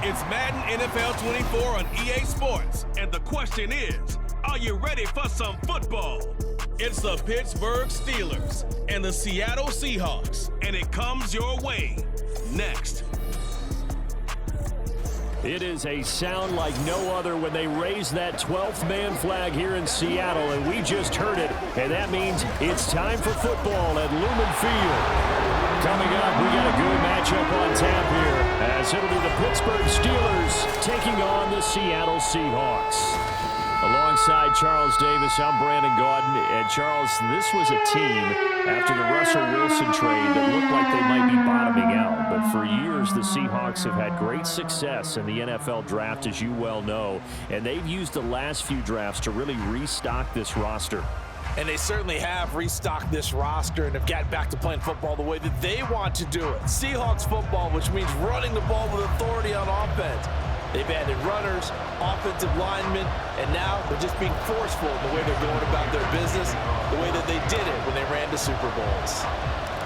It's Madden NFL 24 on EA Sports, and the question is, are you ready for some football? It's the Pittsburgh Steelers and the Seattle Seahawks, and it comes your way next. It is a sound like no other when they raise that 12th man flag here in Seattle, and we just heard it, and that means it's time for football at Lumen Field. Coming up, we got a good matchup on tap here, as it'll be the Pittsburgh Steelers taking on the Seattle Seahawks. Alongside Charles Davis, I'm Brandon Gaudin. And Charles, this was a team after the Russell Wilson trade that looked like they might be bottoming out. But for years, the Seahawks have had great success in the NFL draft, as you well know. And they've used the last few drafts to really restock this roster. And they certainly have restocked this roster and have gotten back to playing football the way that they want to do it. Seahawks football, which means running the ball with authority on offense. They've added runners, offensive linemen, and now they're just being forceful in the way they're going about their business, the way that they did it when they ran to Super Bowls.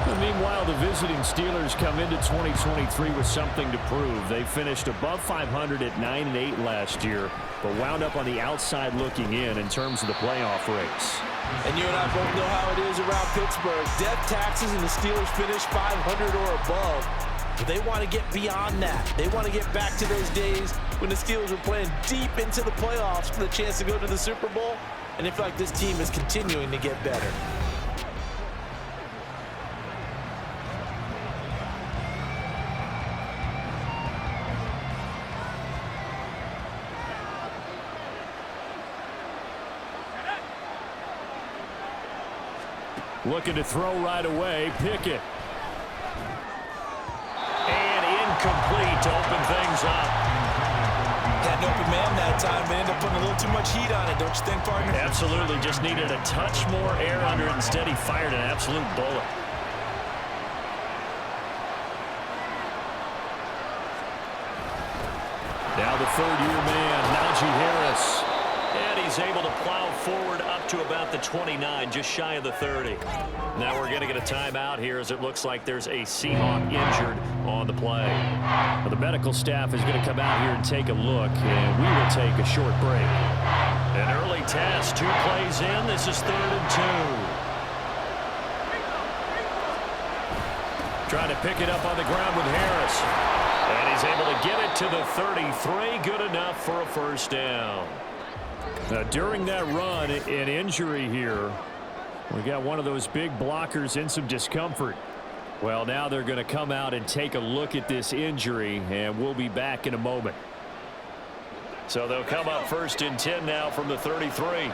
And meanwhile, the visiting Steelers come into 2023 with something to prove. They finished above 500 at 9-8 last year, but wound up on the outside looking in terms of the playoff race. And you and I both know how it is around Pittsburgh. Death taxes and the Steelers finish 500 or above. But they want to get beyond that. They want to get back to those days when the Steelers were playing deep into the playoffs for the chance to go to the Super Bowl. And they feel like this team is continuing to get better. Looking to throw right away, Pickett. Complete to open things up. Got an open man that time, but ended up putting a little too much heat on it, don't you think, partner? Absolutely. Just needed a touch more air under it. Instead, he fired an absolute bullet. Now the third-year man, Najee Harris. And he's able to plow forward up to about the 29, just shy of the 30. Now we're going to get a timeout here, as it looks like there's a Seahawk injured on the play. Well, the medical staff is going to come out here and take a look, and we will take a short break. An early test, 2 plays in. This is 3rd and 2. Trying to pick it up on the ground with Harris. And he's able to get it to the 33. Good enough for a first down. Now, during that run, an injury here. We got one of those big blockers in some discomfort. Well, now they're going to come out and take a look at this injury, and we'll be back in a moment. So they'll come up 1st and 10 now from the 33.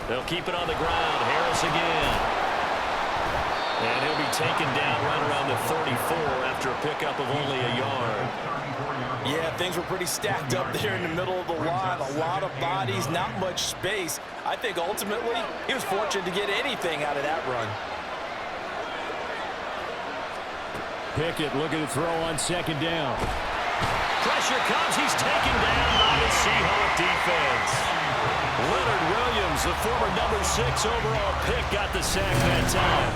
They'll keep it on the ground. Harris again. And he'll be taken down right around the 34 after a pickup of only a yard. Yeah, things were pretty stacked up there in the middle of the line. A lot of bodies, not much space. I think ultimately he was fortunate to get anything out of that run. Pickett looking to throw on 2nd down. Pressure comes. He's taken down by the Seahawk defense. Leonard Williams, the former number 6 overall pick, got the sack that time.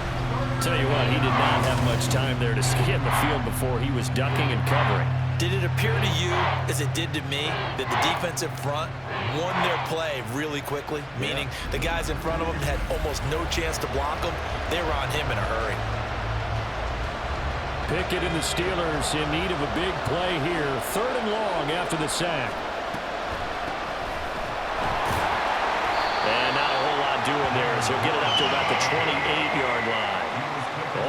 Tell you what, he did not have much time there to scan the field before he was ducking and covering. Did it appear to you, as it did to me, that the defensive front won their play really quickly? Meaning the guys in front of him had almost no chance to block him. They were on him in a hurry. Pickett and the Steelers in need of a big play here. 3rd and long after the sack. And not a whole lot doing there, so he'll get it up to about the 28-yard line.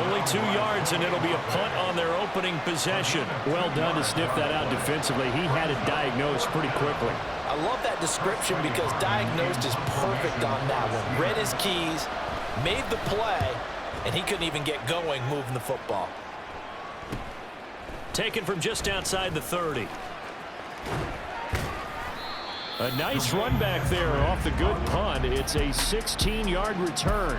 Only 2 yards, and it'll be a punt on their opening possession. Well done to sniff that out defensively. He had it diagnosed pretty quickly. I love that description because diagnosed is perfect on that one. Read his keys, made the play, and he couldn't even get going moving the football. Taken from just outside the 30. A nice run back there off the good punt. It's a 16-yard return.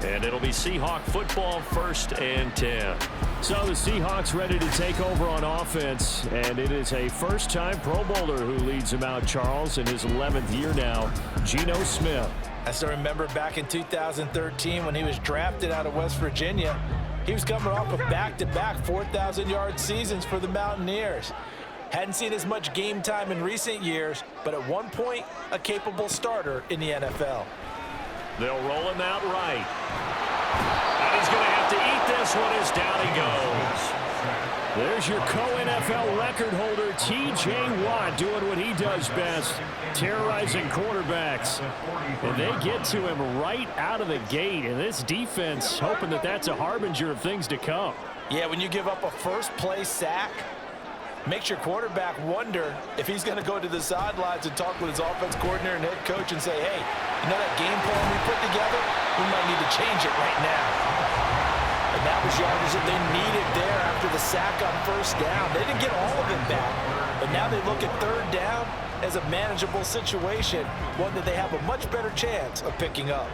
And it'll be Seahawk football, 1st and 10. So the Seahawks ready to take over on offense. And it is a first-time Pro Bowler who leads them out, Charles, in his 11th year now, Geno Smith. I still remember back in 2013 when he was drafted out of West Virginia. He was coming off of back-to-back 4,000-yard seasons for the Mountaineers. Hadn't seen as much game time in recent years, but at one point, a capable starter in the NFL. They'll roll him out right. And he's going to have to eat this one as down he goes. There's your co-NFL record holder, T.J. Watt, doing what he does best, terrorizing quarterbacks. And they get to him right out of the gate, and this defense hoping that that's a harbinger of things to come. Yeah, when you give up a first-play sack, makes your quarterback wonder if he's going to go to the sidelines and talk with his offense coordinator and head coach and say, hey, you know that game plan we put together? We might need to change it right now. And that was yardage that they needed there after the sack on first down. They didn't get all of it back, but now they look at third down as a manageable situation, one that they have a much better chance of picking up.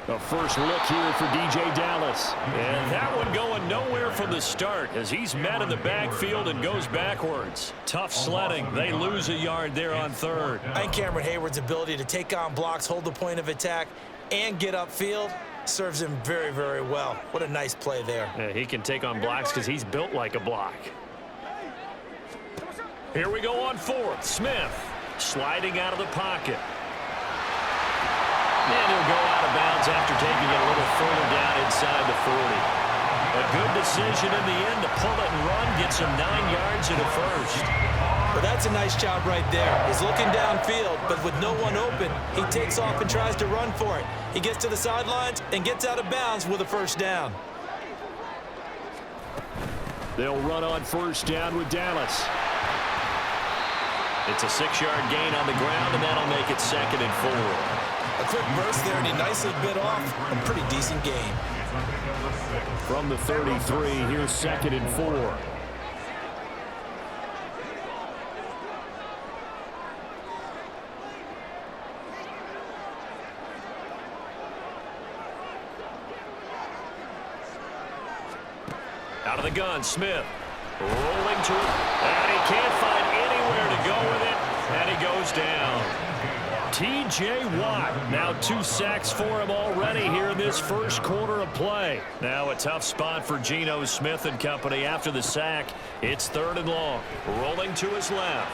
A first look here for DJ Dallas. And that one going nowhere from the start as he's met in the backfield and goes backwards. Tough sledding. They lose a yard there on third. I think Cameron Hayward's ability to take on blocks, hold the point of attack, and get upfield serves him very, very well. What a nice play there. Yeah, he can take on blocks because he's built like a block. Here we go on fourth. Smith sliding out of the pocket. And he'll go out of bounds after taking it a little further down inside the 40. A good decision in the end to pull it and run, gets him 9 yards and a first. Well, that's a nice job right there. He's looking downfield, but with no one open, he takes off and tries to run for it. He gets to the sidelines and gets out of bounds with a first down. They'll run on first down with Dallas. It's a 6-yard gain on the ground, and that'll make it 2nd and 4. A quick burst there, and he nicely bit off a pretty decent gain. From the 33, here's 2nd and 4. Out of the gun, Smith. Rolling to it, and he can't find anywhere to go with it, and he goes down. T.J. Watt, now 2 sacks for him already here in this first quarter of play. Now a tough spot for Geno Smith and company after the sack. It's 3rd and long. Rolling to his left.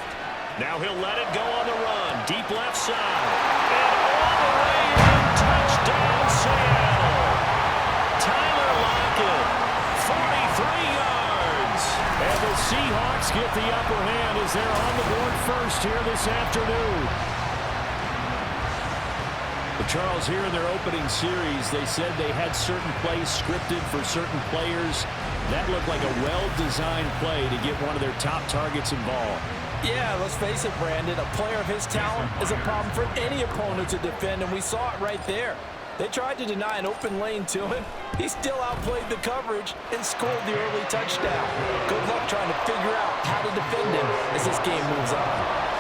Now he'll let it go on the run. Deep left side. And all the way in. Touchdown, Seattle. Tyler Lockett, 43 yards. And the Seahawks get the upper hand as they're on the board first here this afternoon. But Charles, here in their opening series, they said they had certain plays scripted for certain players. That looked like a well-designed play to get one of their top targets involved. Yeah, let's face it, Brandon. A player of his talent is a problem for any opponent to defend, and we saw it right there. They tried to deny an open lane to him. He still outplayed the coverage and scored the early touchdown. Good luck trying to figure out how to defend him as this game moves on.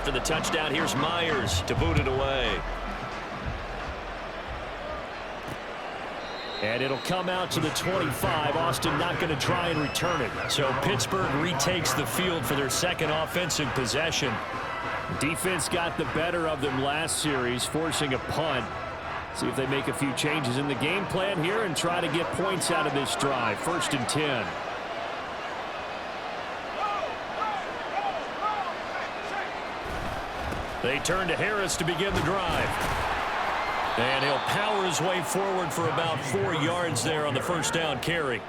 The touchdown, here's Myers to boot it away. And it'll come out to the 25. Austin not going to try and return it. So Pittsburgh retakes the field for their second offensive possession. Defense got the better of them last series, forcing a punt. See if they make a few changes in the game plan here and try to get points out of this drive. 1st and 10. They turn to Harris to begin the drive. And he'll power his way forward for about 4 yards there on the first down carry.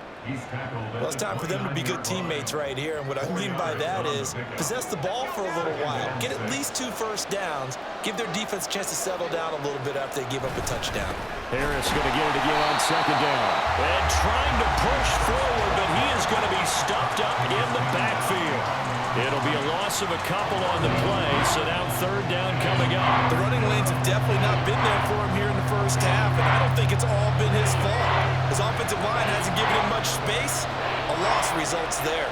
Well, it's time for them to be good teammates right here. And what I mean by that is possess the ball for a little while. Get at least 2 first downs. Give their defense a chance to settle down a little bit after they give up a touchdown. Harris going to get it again on 2nd down. And trying to push forward, but he is going to be stopped up in the backfield. It'll be a loss of a couple on the play, so now third down coming up. The running lanes have definitely not been there for him here in the first half, and I don't think it's all been his fault. His offensive line hasn't given him much space. A loss results there.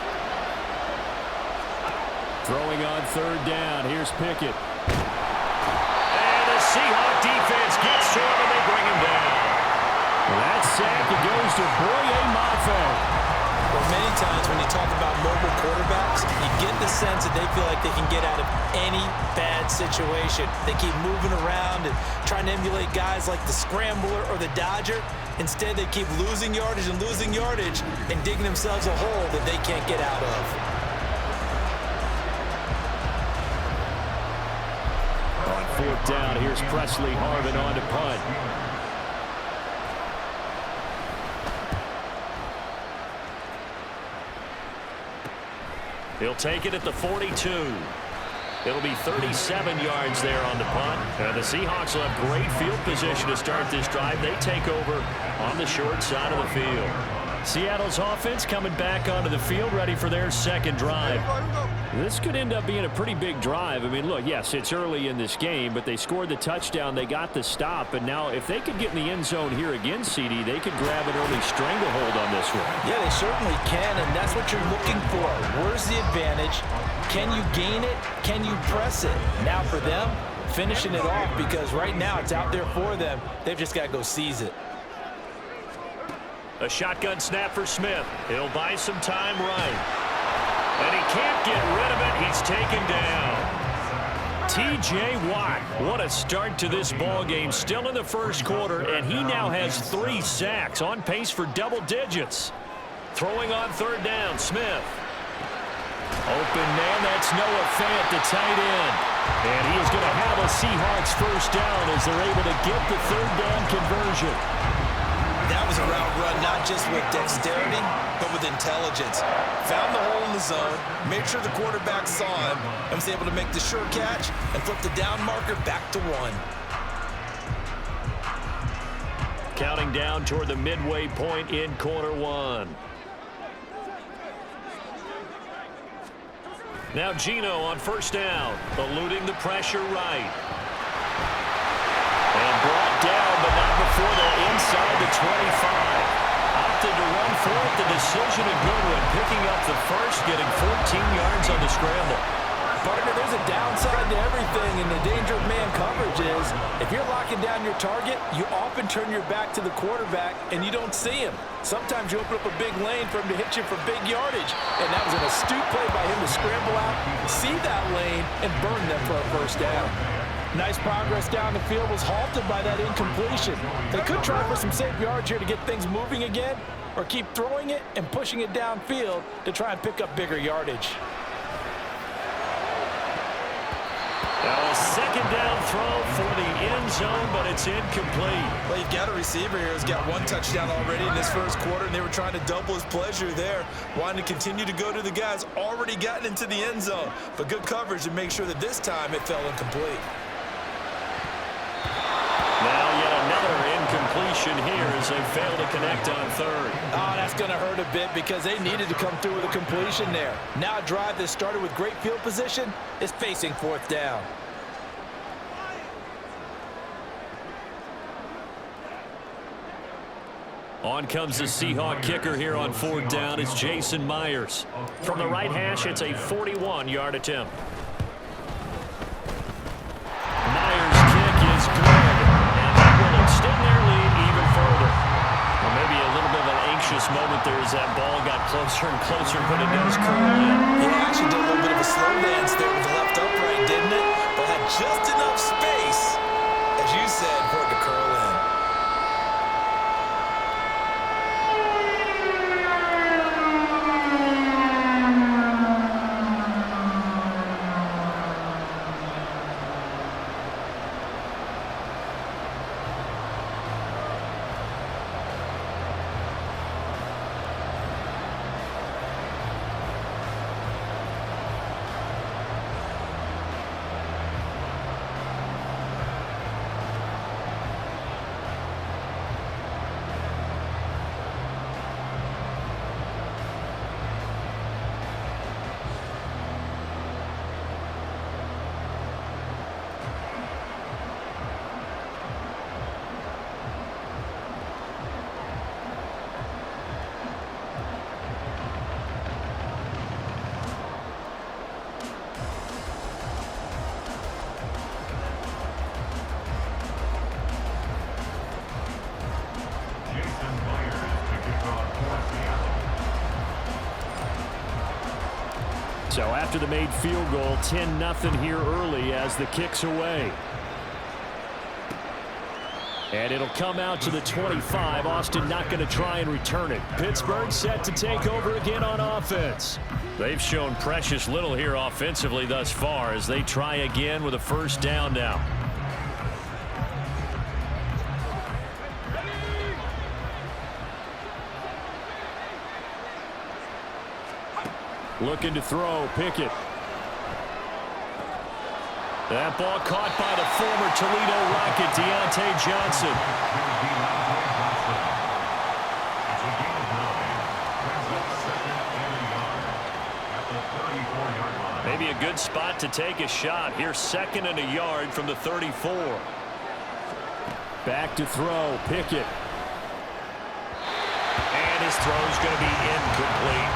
Throwing on third down. Here's Pickett. And the Seahawks defense gets to him, and they bring him down. Well, that sack, it goes to Boye Mafe. Well, many times when you talk about mobile quarterbacks, you get the sense that they feel like they can get out of any bad situation. They keep moving around and trying to emulate guys like the Scrambler or the Dodger. Instead, they keep losing yardage and digging themselves a hole that they can't get out of. On fourth down, here's Presley Harvin on to punt. He'll take it at the 42. It'll be 37 yards there on the punt. And the Seahawks will have great field position to start this drive. They take over on the short side of the field. Seattle's offense coming back onto the field, ready for their second drive. This could end up being a pretty big drive. I mean, look, yes, it's early in this game, but they scored the touchdown, they got the stop, and now if they could get in the end zone here again, CD, they could grab an early stranglehold on this one. Yeah, they certainly can, and that's what you're looking for. Where's the advantage? Can you gain it? Can you press it? Now for them, finishing it off, because right now it's out there for them. They've just got to go seize it. A shotgun snap for Smith. He'll buy some time right. And he can't get rid of it. He's taken down. T.J. Watt, what a start to this ball game. Still in the first quarter, and he now has 3 sacks, on pace for double digits. Throwing on third down, Smith. Open man, that's Noah Fant, the tight end. And he is going to have a Seahawks first down as they're able to get the third down conversion. That was a route run, not just with dexterity, but with intelligence. Found the hole in the zone, made sure the quarterback saw him, and was able to make the sure catch and flip the down marker back to 1. Counting down toward the midway point in quarter 1. Now Geno on first down, eluding the pressure right. And brought down, but not before they're inside the 25. Opted to run for it. The decision a good one. Picking up the first, getting 14 yards on the scramble. Partner, there's a downside to everything, and the danger of man coverage is if you're locking down your target, you often turn your back to the quarterback, and you don't see him. Sometimes you open up a big lane for him to hit you for big yardage, and that was an astute play by him to scramble out, see that lane, and burn them for a first down. Nice progress down the field, was halted by that incompletion. They could try for some safe yards here to get things moving again, or keep throwing it and pushing it downfield to try and pick up bigger yardage. Now a second down throw for the end zone, but it's incomplete. Well, you've got a receiver here who's got 1 touchdown already in this first quarter, and they were trying to double his pleasure there, wanting to continue to go to the guys already gotten into the end zone. But good coverage to make sure that this time it fell incomplete. Now yet another incompletion here as they fail to connect on third. Oh, that's going to hurt a bit because they needed to come through with a completion there. Now a drive that started with great field position is facing fourth down. On comes the Seahawk kicker here on fourth down. It's Jason Myers. From the right hash, it's a 41-yard attempt. Myers' kick is good, and that will extend their lead even further. Well, maybe a little bit of an anxious moment there as that ball got closer and closer, but it does curl in. Yeah, actually did a little bit of a slow dance there with the left upright, didn't it? But had just enough space, as you said, for it to curl in. So after the made field goal, 10-0 here early as the kick's away. And it'll come out to the 25. Austin not going to try and return it. Pittsburgh set to take over again on offense. They've shown precious little here offensively thus far as they try again with a first down now. Looking to throw, Pickett. That ball caught by the former Toledo Rocket, Deontay Johnson. Maybe a good spot to take a shot. Here's 2nd and a yard from the 34. Back to throw, Pickett. And his throw's going to be incomplete.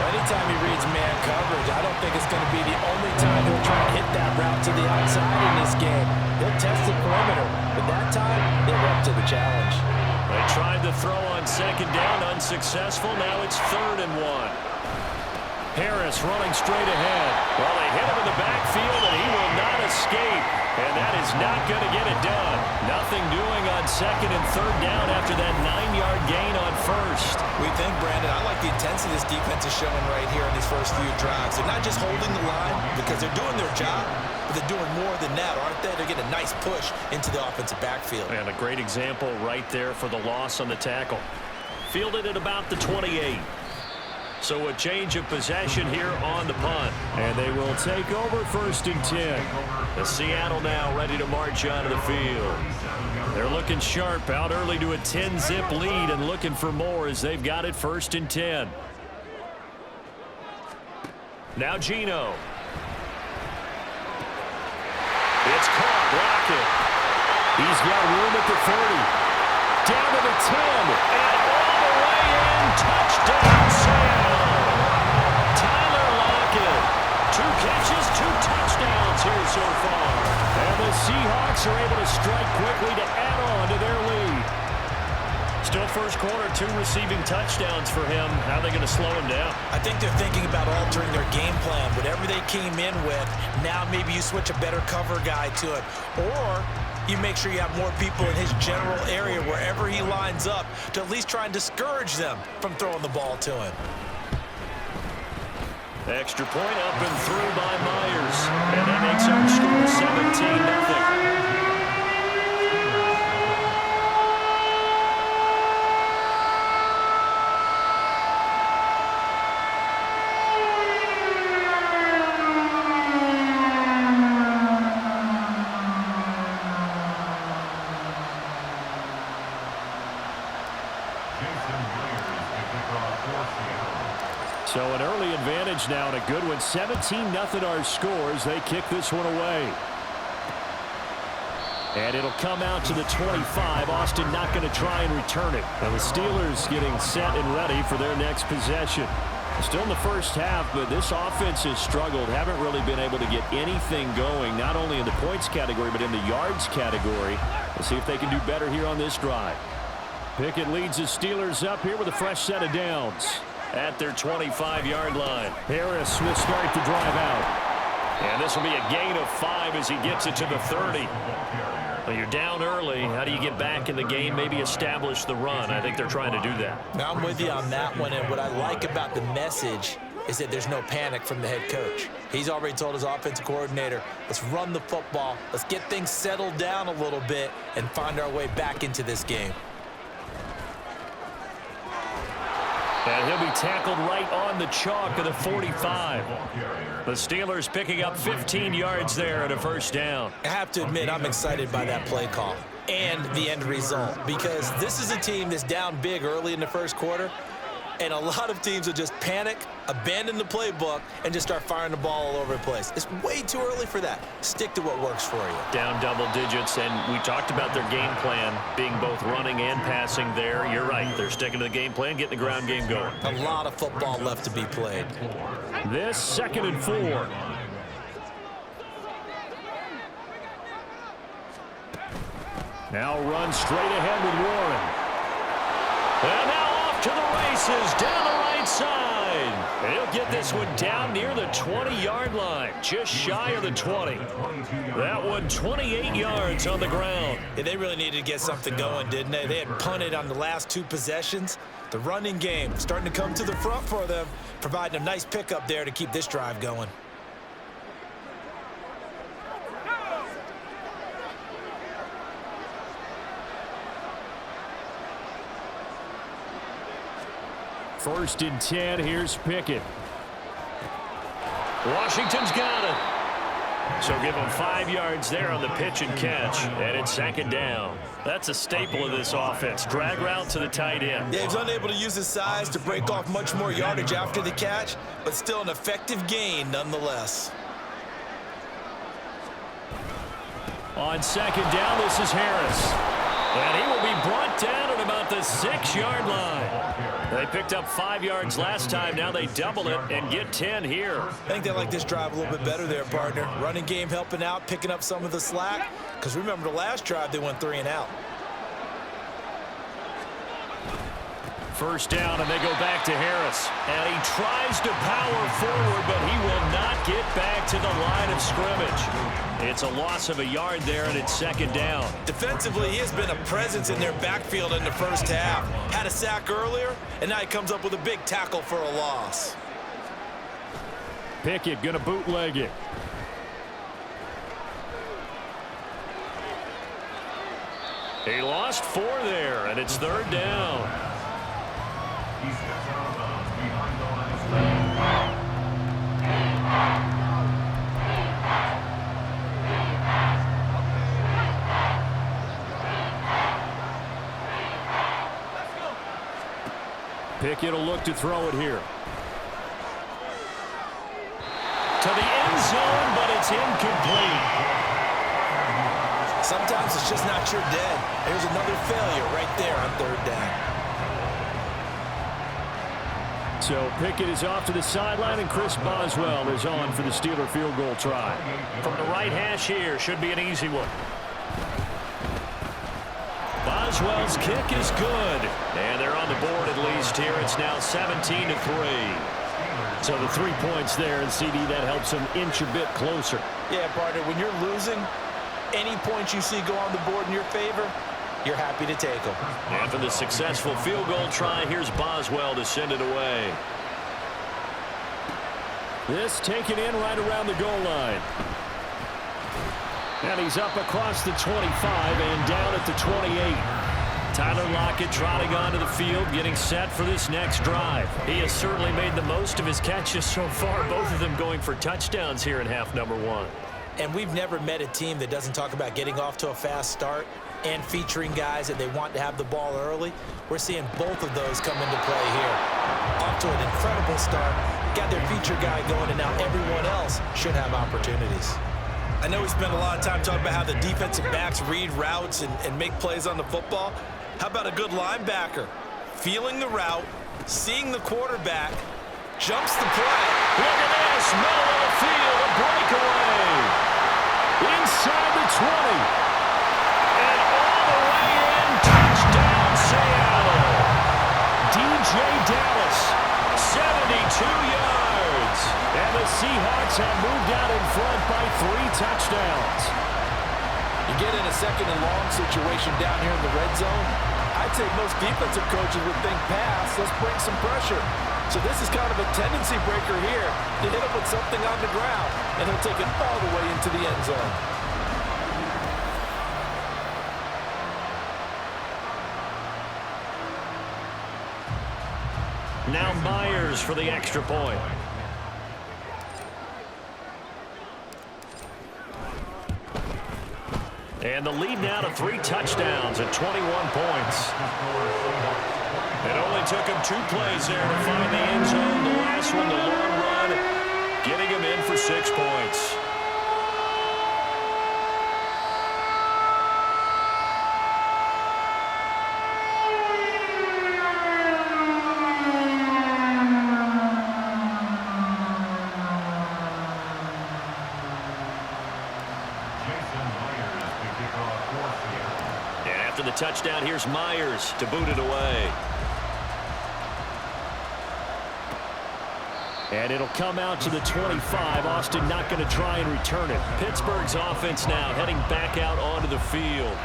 Anytime he reads man coverage, I don't think it's going to be the only time he'll try and hit that route to the outside in this game. He'll test the perimeter, but that time, they were up to the challenge. They tried the throw on 2nd down, unsuccessful. Now it's 3rd and 1. Harris running straight ahead. Well, they hit him in the backfield, and he will not escape. And that is not going to get it done. Nothing doing on 2nd and 3rd down after that 9-yard gain on 1st. We think, Brandon, I like the intensity this defense is showing right here in these first few drives. They're not just holding the line because they're doing their job, but they're doing more than that, aren't they? They're getting a nice push into the offensive backfield. And a great example right there for the loss on the tackle. Fielded at about the 28. So a change of possession here on the punt. And they will take over 1st and 10. The Seattle now ready to march onto the field. They're looking sharp, out early to a 10-zip lead and looking for more as they've got it 1st and 10. Now Geno. It's caught. Rocket. He's got room at the 30. Down to the 10. And all the way in. Touchdown, Seattle. Tyler Lockett. 2 catches, 2 touchdowns here so far. And the Seahawks are able to strike quickly to add on to their lead. Still first quarter, 2 receiving touchdowns for him. How are they going to slow him down? I think they're thinking about altering their game plan. Whatever they came in with, now maybe you switch a better cover guy to it. Or you make sure you have more people in his general area wherever he lines up to at least try and discourage them from throwing the ball to him. Extra point up and through by Myers. And that makes our score 17-0. So an early advantage now and a good one. 17-0 our scores. They kick this one away. And it'll come out to the 25. Austin not going to try and return it. And the Steelers getting set and ready for their next possession. Still in the first half, but this offense has struggled. Haven't really been able to get anything going, not only in the points category, but in the yards category. We'll see if they can do better here on this drive. Pickett leads the Steelers up here with a fresh set of downs at their 25-yard line. Harris will start the drive out. And this will be a gain of 5 as he gets it to the 30. Well, you're down early. How do you get back in the game, maybe establish the run? I think they're trying to do that. Now, I'm with you on that one, and what I like about the message is that there's no panic from the head coach. He's already told his offensive coordinator, let's run the football, let's get things settled down a little bit and find our way back into this game. And he'll be tackled right on the chalk of the 45. The Steelers picking up 15 yards there at a first down. I have to admit, I'm excited by that play call and the end result because this is a team that's down big early in the first quarter, and a lot of teams will just panic, abandon the playbook, and just start firing the ball all over the place. It's way too early for that. Stick to what works for you. Down double digits, and we talked about their game plan being both running and passing there. You're right. They're sticking to the game plan, getting the ground game going. A lot of football left to be played. This 2nd and 4. Now run straight ahead with Warren. And now off to the races down the right side. And he'll get this one down near the 20-yard line, just shy of the 20. That one 28 yards on the ground. Yeah, they really needed to get something going, didn't they? They had punted on the last 2 possessions. The running game starting to come to the front for them, providing a nice pickup there to keep this drive going. First and 10, here's Pickett. Washington's got it. So give him 5 yards there on the pitch and catch, and it's 2nd down. That's a staple of this offense. Drag route to the tight end. Yeah, he's unable to use his size to break off much more yardage after the catch, but still an effective gain nonetheless. On 2nd down, this is Harris. And he will be brought down at about the 6-yard line. They picked up 5 yards last time. Now they double it and get 10 here. I think they like this drive a little bit better there, partner. Running game helping out, picking up some of the slack. Because remember the last drive, they went 3 and out. First down, and they go back to Harris. And he tries to power forward, but he will not get back to the line of scrimmage. It's a loss of a yard there, and it's 2nd down. Defensively, he has been a presence in their backfield in the first half. Had a sack earlier, and now he comes up with a big tackle for a loss. Pickett going to bootleg it. He lost 4 there, and it's 3rd down. Pickett will look to throw it here. To the end zone, but it's incomplete. Sometimes it's just not your dead. There's another failure right there on 3rd down. So Pickett is off to the sideline, and Chris Boswell is on for the Steeler field goal try. From the right hash here, should be an easy one. Boswell's kick is good. And they're on the board at least here. It's now 17-3. So the 3 points there, and CD, that helps them inch a bit closer. Yeah, partner, when you're losing, any points you see go on the board in your favor, you're happy to take them. After the successful field goal try, here's Boswell to send it away. This taken in right around the goal line. And he's up across the 25 and down at the 28. Tyler Lockett trotting onto the field, getting set for this next drive. He has certainly made the most of his catches so far, both of them going for touchdowns here in half number 1. And we've never met a team that doesn't talk about getting off to a fast start and featuring guys that they want to have the ball early. We're seeing both of those come into play here. Off to an incredible start, got their feature guy going, and now everyone else should have opportunities. I know we spent a lot of time talking about how the defensive backs read routes and make plays on the football. How about a good linebacker? Feeling the route, seeing the quarterback, jumps the play. Look at this, middle of the field, a breakaway. Inside the 20. And all the way in, touchdown Seattle. DJ Dallas, 72 yards. And the Seahawks have moved out in front by 3 touchdowns. You get in a 2nd and long situation down here in the red zone, I'd say most defensive coaches would think pass, let's bring some pressure. So this is kind of a tendency breaker here. You hit him with something on the ground, and he'll take it all the way into the end zone. Now Myers for the extra point. And the lead now to 3 touchdowns at 21 points. It only took him 2 plays there to find the end zone. The last one, the long run, getting him in for 6 points. After the touchdown, here's Myers to boot it away. And it'll come out to the 25. Austin not going to try and return it. Pittsburgh's offense now heading back out onto the field.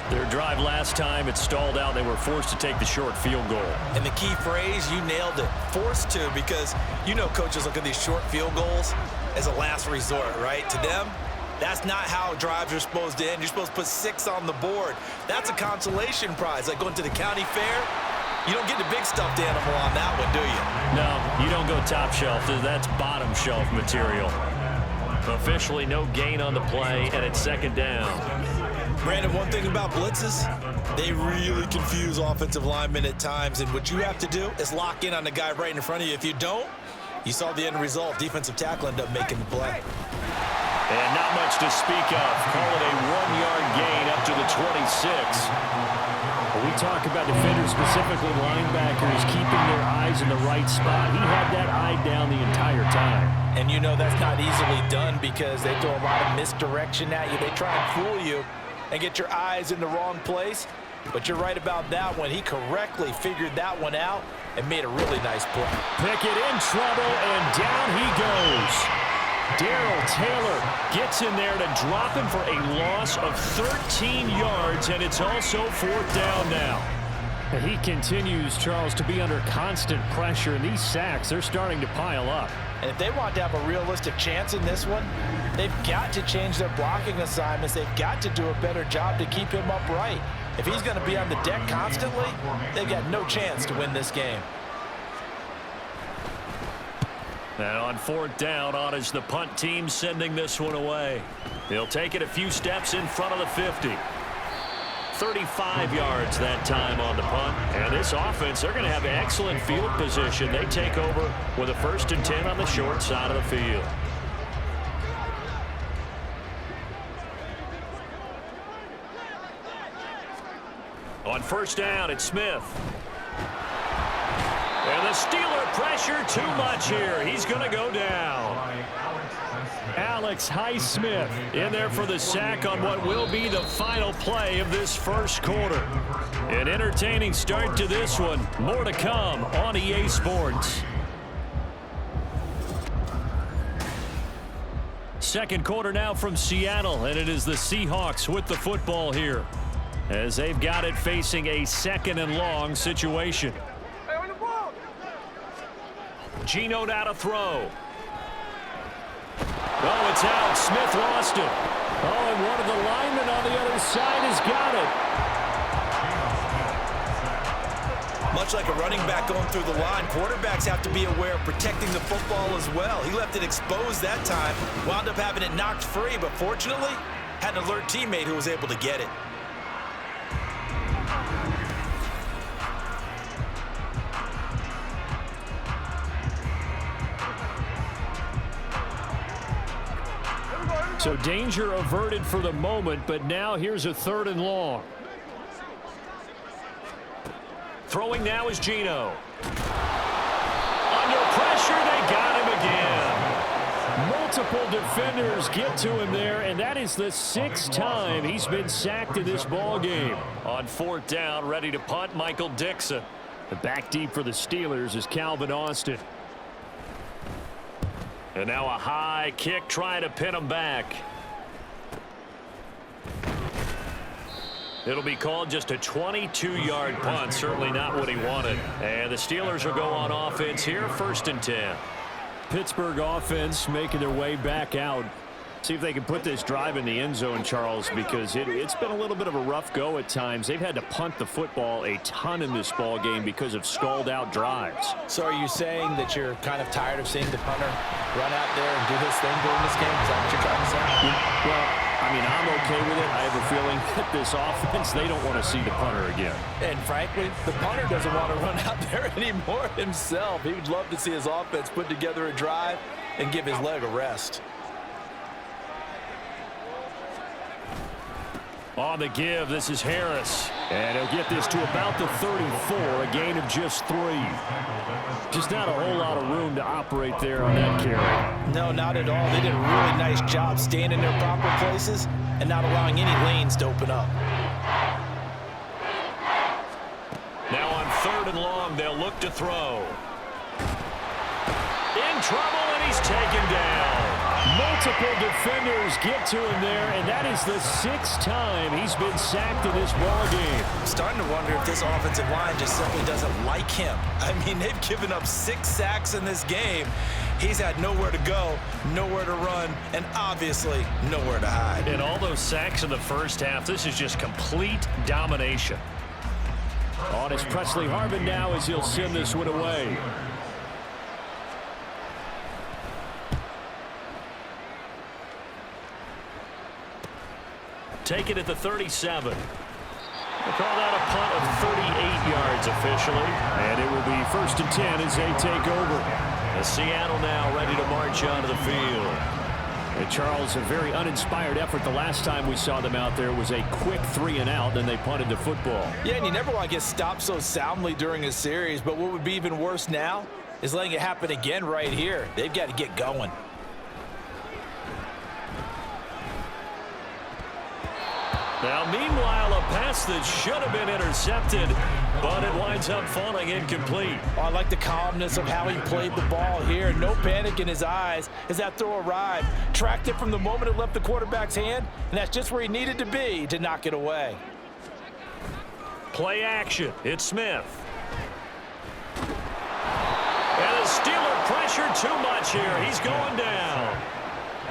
Their drive last time, it stalled out. They were forced to take the short field goal. And the key phrase, you nailed it. Forced to, because you know coaches look at these short field goals as a last resort, right? To them, that's not how drives are supposed to end. You're supposed to put 6 on the board. That's a consolation prize. Like going to the county fair, you don't get the big stuffed animal on that one, do you? No, you don't go top shelf. That's bottom shelf material. Officially no gain on the play, and it's second down. Brandon, one thing about blitzes, they really confuse offensive linemen at times, and what you have to do is lock in on the guy right in front of you. If you don't, you saw the end result. Defensive tackle ended up making the play. And not much to speak of. Call it a 1-yard gain up to the 26. We talk about defenders, specifically linebackers, keeping their eyes in the right spot. He had that eye down the entire time. And you know that's not easily done because they throw a lot of misdirection at you. They try and fool you and get your eyes in the wrong place. But you're right about that one. He correctly figured that one out and made a really nice play. Pickett in trouble, and down he goes. Darrell Taylor gets in there to drop him for a loss of 13 yards, and it's also 4th down now. He continues, Charles, to be under constant pressure, and these sacks, they're starting to pile up. And if they want to have a realistic chance in this one, they've got to change their blocking assignments. They've got to do a better job to keep him upright. If he's going to be on the deck constantly, they've got no chance to win this game. And on 4th down, on is the punt team sending this one away. He'll take it a few steps in front of the 50. 35 yards that time on the punt. And this offense, they're going to have excellent field position. They take over with a 1st and 10 on the short side of the field. On 1st down, it's Smith. And the Steeler pressure too much here. He's going to go down. Alex Highsmith in there for the sack on what will be the final play of this first quarter. An entertaining start to this one. More to come on EA Sports. Second quarter now from Seattle, and it is the Seahawks with the football here, as they've got it facing a 2nd and long situation. Geno now to throw. Oh, it's out. Smith lost it. Oh, and one of the linemen on the other side has got it. Much like a running back going through the line, quarterbacks have to be aware of protecting the football as well. He left it exposed that time, wound up having it knocked free, but fortunately, had an alert teammate who was able to get it. So danger averted for the moment, but now here's a 3rd and long. Throwing now is Geno. Under pressure, they got him again. Multiple defenders get to him there, and that is the 6th time he's been sacked in this ball game. On 4th down, ready to punt, Michael Dixon. The back deep for the Steelers is Calvin Austin. And now a high kick trying to pin him back. It'll be called just a 22-yard punt. Certainly not what he wanted. And the Steelers will go on offense here, 1st and 10. Pittsburgh offense making their way back out. See if they can put this drive in the end zone, Charles, because it's been a little bit of a rough go at times. They've had to punt the football a ton in this ball game because of stalled-out drives. So are you saying that you're kind of tired of seeing the punter run out there and do his thing during this game? Is that what you're trying to say? Well, I mean, I'm okay with it. I have a feeling that this offense, they don't want to see the punter again. And frankly, the punter doesn't want to run out there anymore himself. He would love to see his offense put together a drive and give his leg a rest. On the give, this is Harris. And he'll get this to about the 34, a gain of just 3. Just not a whole lot of room to operate there on that carry. No, not at all. They did a really nice job staying in their proper places and not allowing any lanes to open up. Now on 3rd and long, they'll look to throw. In trouble, and he's taken down. Multiple defenders get to him there, and that is the 6th time he's been sacked in this ballgame. I'm starting to wonder if this offensive line just simply doesn't like him. I mean, they've given up 6 sacks in this game. He's had nowhere to go, nowhere to run, and obviously nowhere to hide. And all those sacks in the first half, this is just complete domination. On is Presley Harvin now as he'll send this one away. Take it at the 37. We'll call that a punt of 38 yards officially. And it will be 1st and 10 as they take over. And Seattle now ready to march onto the field. And Charles, a very uninspired effort the last time we saw them out there was a quick 3 and out, then they punted the football. Yeah, and you never want to get stopped so soundly during a series, but what would be even worse now is letting it happen again right here. They've got to get going. Now, meanwhile, a pass that should have been intercepted, but it winds up falling incomplete. Oh, I like the calmness of how he played the ball here. No panic in his eyes as that throw arrived. Tracked it from the moment it left the quarterback's hand, and that's just where he needed to be to knock it away. Play action. It's Smith. And the Steeler pressure too much here. He's going down.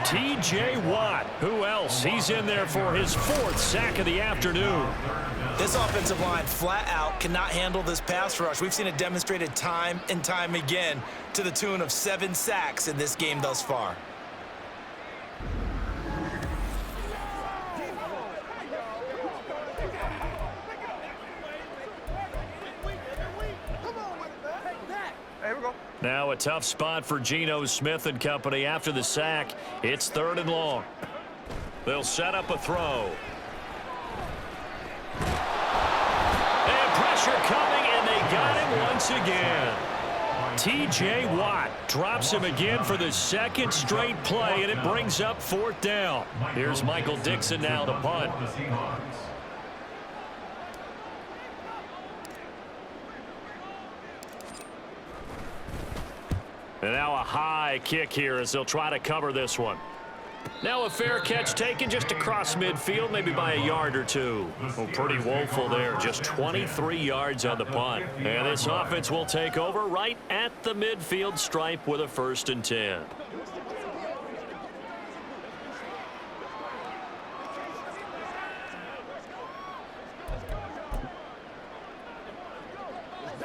T.J. Watt. Who else? He's in there for his 4th sack of the afternoon. This offensive line flat out cannot handle this pass rush. We've seen it demonstrated time and time again to the tune of 7 sacks in this game thus far. Now a tough spot for Geno Smith and company after the sack. It's 3rd and long. They'll set up a throw. And pressure coming, and they got him once again. T.J. Watt drops him again for the 2nd straight play, and it brings up 4th down. Here's Michael Dixon now to punt. And now a high kick here as they'll try to cover this one. Now a fair catch taken just across midfield, maybe by a yard or 2. Well, pretty woeful there, just 23 yards on the punt. And this offense will take over right at the midfield stripe with a 1st and 10.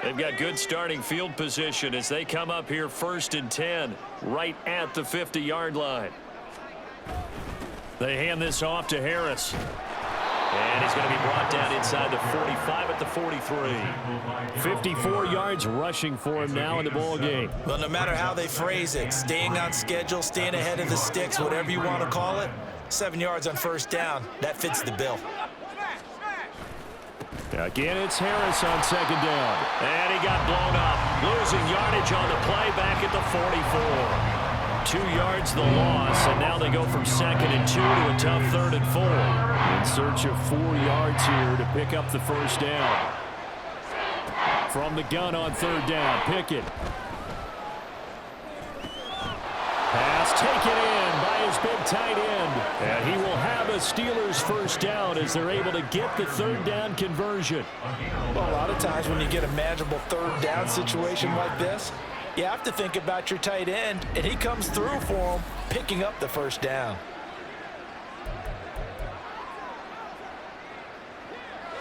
They've got good starting field position as they come up here 1st and 10 right at the 50-yard line. They hand this off to Harris. And he's going to be brought down inside the 45 at the 43. 54 yards rushing for him now in the ball game. Well, no matter how they phrase it, staying on schedule, staying ahead of the sticks, whatever you want to call it, 7 yards on 1st down, that fits the bill. Again, it's Harris on 2nd down. And he got blown up. Losing yardage on the play back at the 44. 2 yards the loss, and now they go from 2nd and 2 to a tough 3rd and 4. In search of 4 yards here to pick up the 1st down. From the gun on 3rd down, Pickett. Pass taken in by his big tight end. And he will have a Steelers 1st down as they're able to get the 3rd down conversion. Well, a lot of times when you get a manageable 3rd down situation like this, you have to think about your tight end, and he comes through for him, picking up the 1st down.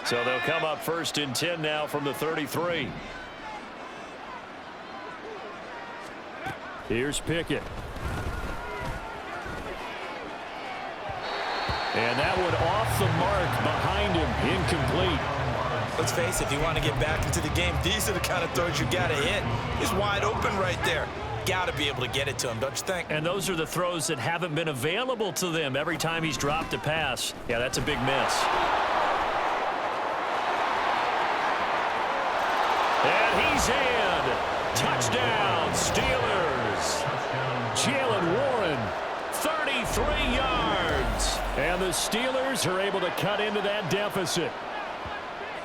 So they'll come up 1st and 10 now from the 33. Here's Pickett. And that one off the mark behind him, incomplete. Let's face it, if you want to get back into the game, these are the kind of throws you got to hit. He's wide open right there. Got to be able to get it to him, don't you think? And those are the throws that haven't been available to them every time he's dropped a pass. Yeah, that's a big miss. And he's in. Touchdown, Steelers. Jalen Warren, 33 yards. And the Steelers are able to cut into that deficit.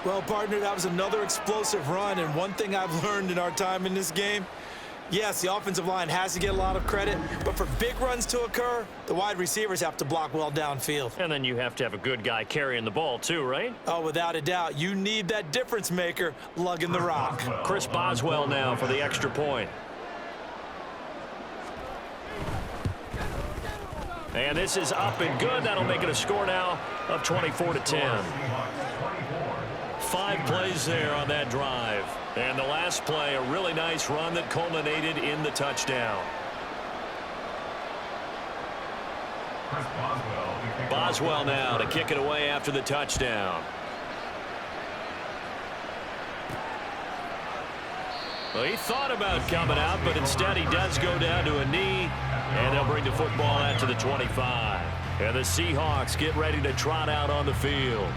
Well, partner, that was another explosive run, and one thing I've learned in our time in this game, Yes, the offensive line has to get a lot of credit, but for big runs to occur, the wide receivers have to block well downfield. And then you have to have a good guy carrying the ball too, right? Oh, without a doubt. You need that difference maker lugging the rock. Chris Boswell now for the extra point. And this is up and good. That'll make it a score now of 24-10. 5 plays there on that drive. And the last play, a really nice run that culminated in the touchdown. Boswell now to kick it away after the touchdown. Well, he thought about coming out, but instead he does go down to a knee, and they'll bring the football out to the 25. And the Seahawks get ready to trot out on the field.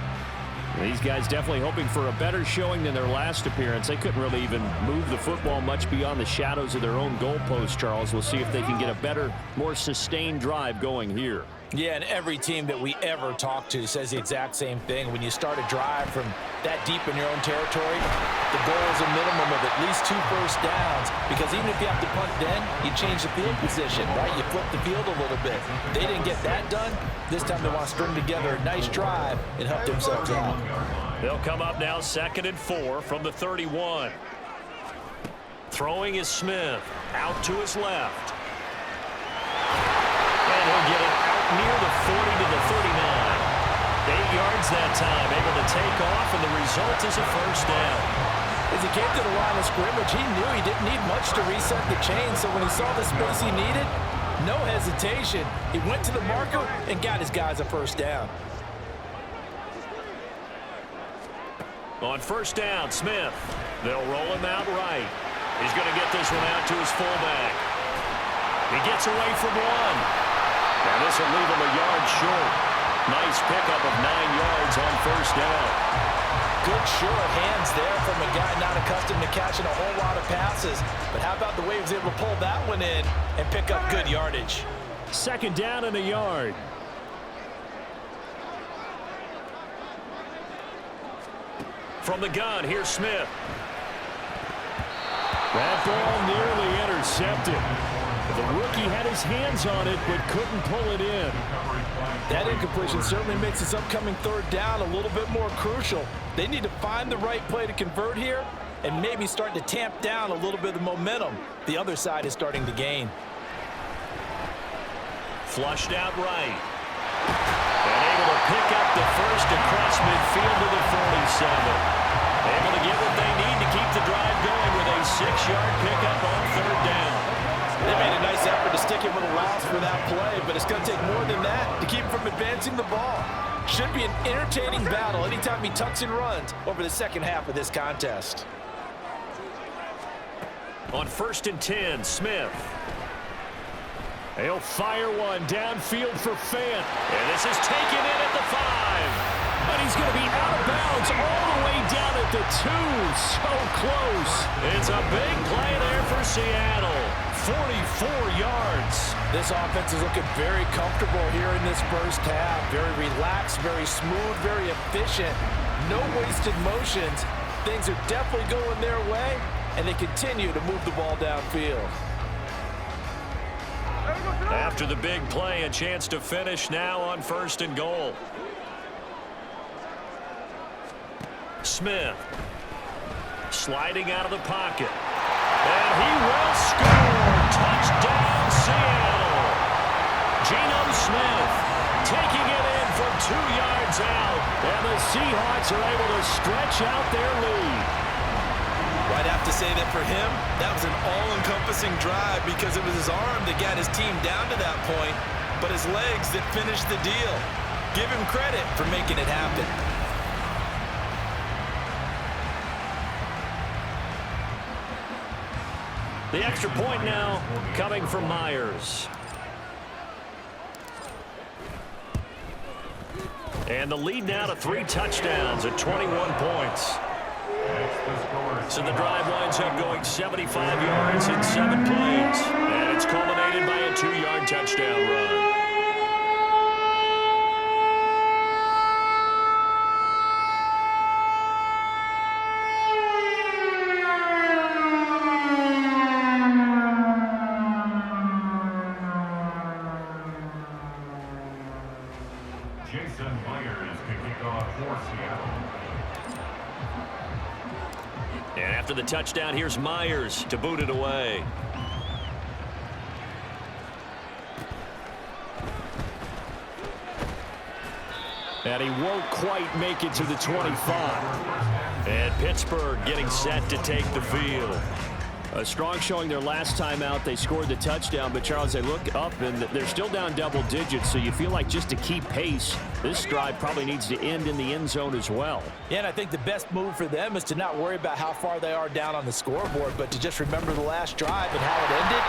These guys definitely hoping for a better showing than their last appearance. They couldn't really even move the football much beyond the shadows of their own goalpost, Charles. We'll see if they can get a better, more sustained drive going here. Yeah, and every team that we ever talk to says the exact same thing. When you start a drive from that deep in your own territory, the goal is a minimum of at least 2 first downs, because even if you have to punt then, you change the field position, right? You flip the field a little bit. They didn't get that done. This time they want to string together a nice drive and help themselves out. They'll come up now 2nd and 4 from the 31. Throwing is Smith out to his left. And he'll get it out near the 40 to the 39. 8 yards that time, able to take off, and the result is a first down. As he came to the line of scrimmage, he knew he didn't need much to reset the chain, so when he saw the space he needed, no hesitation. He went to the marker and got his guys a first down. On first down, Smith. They'll roll him out right. He's going to get this one out to his fullback. He gets away from one. And this will leave him a yard short. Nice pickup of 9 yards on first down. Good short hands there from a guy not accustomed to catching a whole lot of passes. But how about the way he was able to pull that one in and pick up good yardage? 2nd down and a yard. From the gun, here's Smith. That ball nearly intercepted. The rookie had his hands on it, but couldn't pull it in. That incompletion certainly makes this upcoming 3rd down a little bit more crucial. They need to find the right play to convert here and maybe start to tamp down a little bit of momentum the other side is starting to gain. Flushed out right. And able to pick up the first across midfield to the 47. Able to get what they need to keep the drive going with a 6-yard pickup on 3rd down. They made a nice effort to stick him with a loss for that play, but it's going to take more than that to keep him from advancing the ball. Should be an entertaining battle anytime he tucks and runs over the second half of this contest. On 1st and 10, Smith. He'll fire one downfield for Fant. And this is taken in at the 5. But he's going to be out of bounds all the way down at the 2. So close. It's a big play there for Seattle. 44 yards. This offense is looking very comfortable here in this first half. Very relaxed, very smooth, very efficient. No wasted motions. Things are definitely going their way, and they continue to move the ball downfield. After the big play, a chance to finish now on 1st and goal. Smith sliding out of the pocket. And he will score. Touchdown, Seattle. Geno Smith taking it in from 2 yards out. And the Seahawks are able to stretch out their lead. I'd have to say that for him, that was an all-encompassing drive because it was his arm that got his team down to that point, but his legs that finished the deal. Give him credit for making it happen. The extra point now coming from Myers. And the lead now to 3 touchdowns at 21 points. So the drive winds up going 75 yards in 7 plays. And it's culminated by a 2-yard touchdown run. Jason Myers to kick off for Seattle. And after the touchdown, here's Myers to boot it away. And he won't quite make it to the 25. And Pittsburgh getting set to take the field. A strong showing their last time out. They scored the touchdown, but Charles, they look up and they're still down double digits, so you feel like just to keep pace, this drive probably needs to end in the end zone as well. Yeah, and I think the best move for them is to not worry about how far they are down on the scoreboard, but to just remember the last drive and how it ended.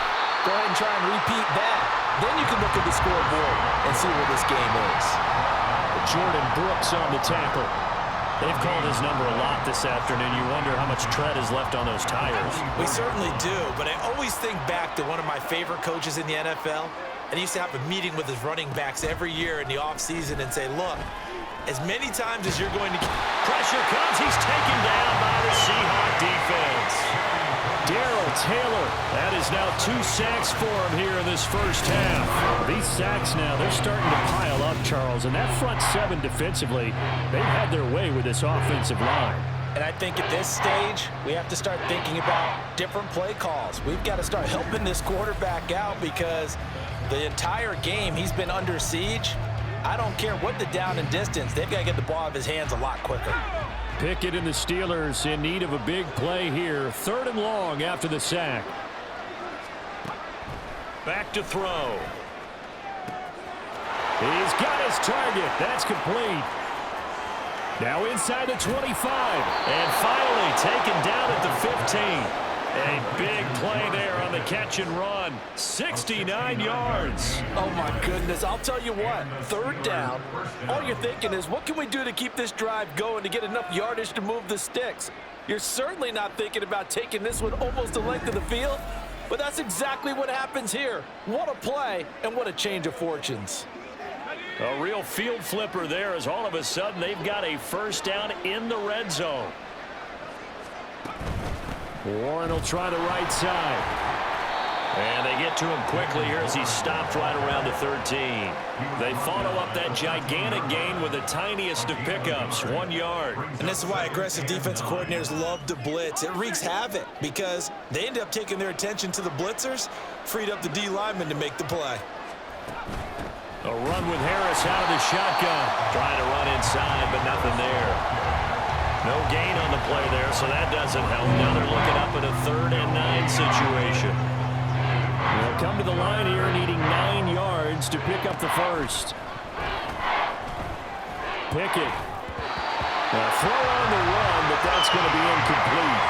Go ahead and try and repeat that. Then you can look at the scoreboard and see where this game is. Jordan Brooks on the tackle. They've called his number a lot this afternoon. You wonder how much tread is left on those tires. We certainly do, but I always think back to one of my favorite coaches in the NFL. And he used to have a meeting with his running backs every year in the offseason and say, look, as many times as you're going to... Pressure comes. He's taken down by the Seahawks defense. Darrell Taylor, that is now 2 sacks for him here in this first half. These sacks now, they're starting to pile up, Charles, and that front seven defensively, they've had their way with this offensive line. And I think at this stage, we have to start thinking about different play calls. We've got to start helping this quarterback out because the entire game he's been under siege. I don't care what the down and distance, they've got to get the ball out of his hands a lot quicker. Pickett and the Steelers in need of a big play here. 3rd and long after the sack. Back to throw. He's got his target. That's complete. Now inside the 25. And finally taken down at the 15. A big play there on the catch and run. 69 yards. Oh, my goodness. I'll tell you what. 3rd down. All you're thinking is, what can we do to keep this drive going to get enough yardage to move the sticks? You're certainly not thinking about taking this one almost the length of the field, but that's exactly what happens here. What a play and what a change of fortunes. A real field flipper there as all of a sudden they've got a first down in the red zone. Warren will try the right side. And they get to him quickly here as he stopped right around the 13. They follow up that gigantic gain with the tiniest of pickups, 1 yard. And this is why aggressive defensive coordinators love to blitz. It wreaks havoc because they end up taking their attention to the blitzers, freed up the D lineman to make the play. A run with Harris out of the shotgun. Trying to run inside, but nothing there. No gain on the play there, so that doesn't help. Now they're looking up at a 3rd and 9 situation. They'll come to the line here needing 9 yards to pick up the first. Pickett. A throw on the run, but that's going to be incomplete.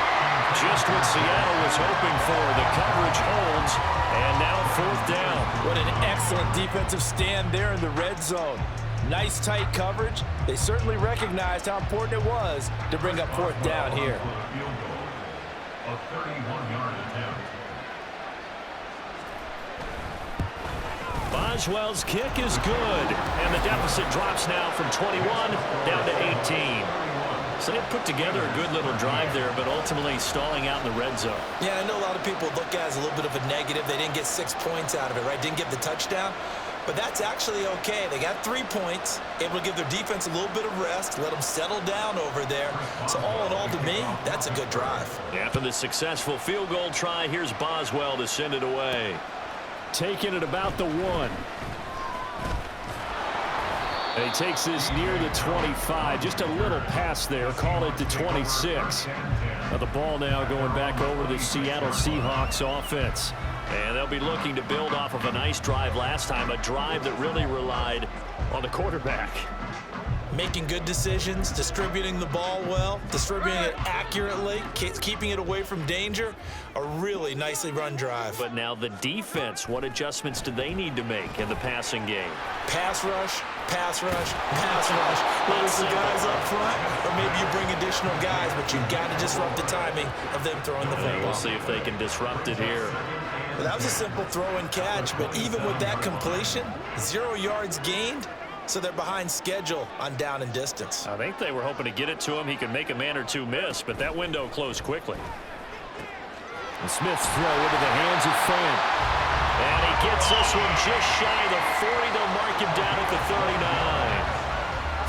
Just what Seattle was hoping for. The coverage holds, and now 4th down. What an excellent defensive stand there in the red zone. Nice tight coverage. They certainly recognized how important it was to bring up 4th down here. A 31-yard attempt. Boswell's kick is good, and the deficit drops now from 21 down to 18. So they put together a good little drive there, but ultimately stalling out in the red zone. Yeah, I know a lot of people look at it as a little bit of a negative. They didn't get 6 points out of it, right? Didn't get the touchdown. But that's actually okay. They got 3 points, able to give their defense a little bit of rest, let them settle down over there. So all in all, to me, that's a good drive. After the successful field goal try, here's Boswell to send it away. Taking it about the 1. And he takes this near the 25. Just a little pass there. Call it the 26. Now the ball now going back over to the Seattle Seahawks offense. And they'll be looking to build off of a nice drive last time, a drive that really relied on the quarterback. Making good decisions, distributing the ball well, distributing it accurately, keeping it away from danger. A really nicely run drive. But now the defense, what adjustments do they need to make in the passing game? Pass rush, pass rush, pass rush. Whether it's the guys up front or maybe you bring additional guys, but you've got to disrupt the timing of them throwing the football. We'll see if they can disrupt it here. Well, that was a simple throw and catch, but even with that completion, 0 yards gained, so they're behind schedule on down and distance. I think they were hoping to get it to him. He could make a man or two miss, but that window closed quickly. And Smith's throw into the hands of Fan. And he gets this one just shy of the 40. They'll mark him down at the 39.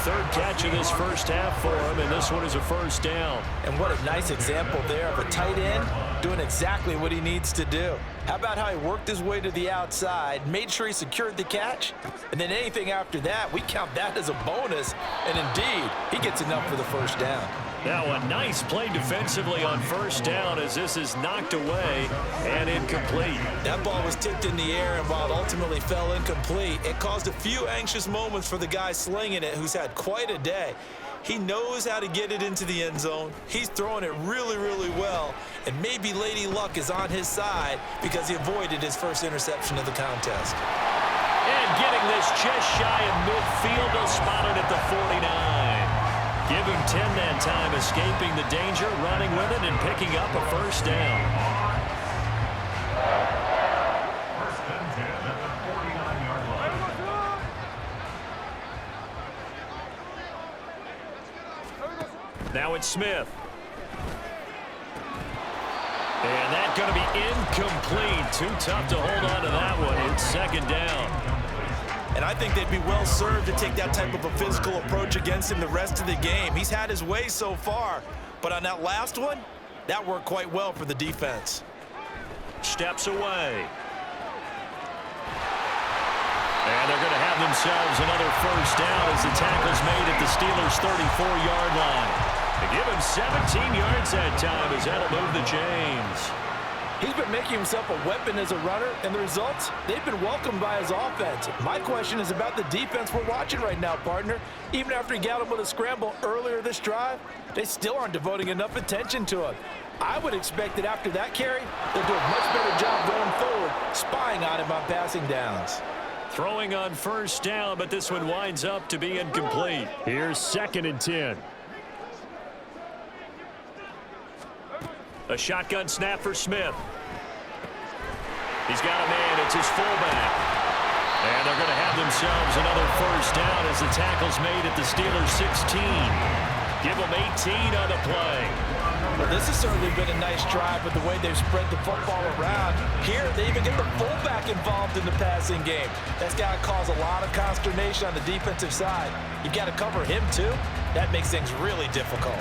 third catch of this first half for him, and this one is a first down. And what a nice example there of a tight end doing exactly what he needs to do. How about how he worked his way to the outside, made sure he secured the catch, and then anything after that, we count that as a bonus, and indeed, he gets enough for the first down. Now a nice play defensively on first down as this is knocked away and incomplete. That ball was tipped in the air, and while it ultimately fell incomplete, it caused a few anxious moments for the guy slinging it, who's had quite a day. He knows how to get it into the end zone. He's throwing it really, really well, and maybe Lady Luck is on his side because he avoided his first interception of the contest. And getting this just shy of midfield, they'll spot it at the 49. Give him 10 that time, escaping the danger, running with it, and picking up a first down. First and 10 at the 49-yard line. Now it's Smith. And that's going to be incomplete. Too tough to hold on to that one. It's second down. And I think they'd be well served to take that type of a physical approach against him the rest of the game. He's had his way so far, but on that last one, that worked quite well for the defense. Steps away. And they're going to have themselves another first down as the tackle's made at the Steelers' 34-yard line. They give him 17 yards that time as that'll move the chains. He's been making himself a weapon as a runner, and the results, they've been welcomed by his offense. My question is about the defense we're watching right now, partner. Even after he got him with a scramble earlier this drive, they still aren't devoting enough attention to him. I would expect that after that carry, they'll do a much better job going forward, spying on him on passing downs. Throwing on first down, but this one winds up to be incomplete. Here's second and 10. A shotgun snap for Smith. He's got a man. It's his fullback. And they're going to have themselves another first down as the tackle's made at the Steelers' 16. Give them 18 on the play. Well, this has certainly been a nice drive with the way they've spread the football around. Here, they even get the fullback involved in the passing game. That's got to cause a lot of consternation on the defensive side. You've got to cover him, too. That makes things really difficult.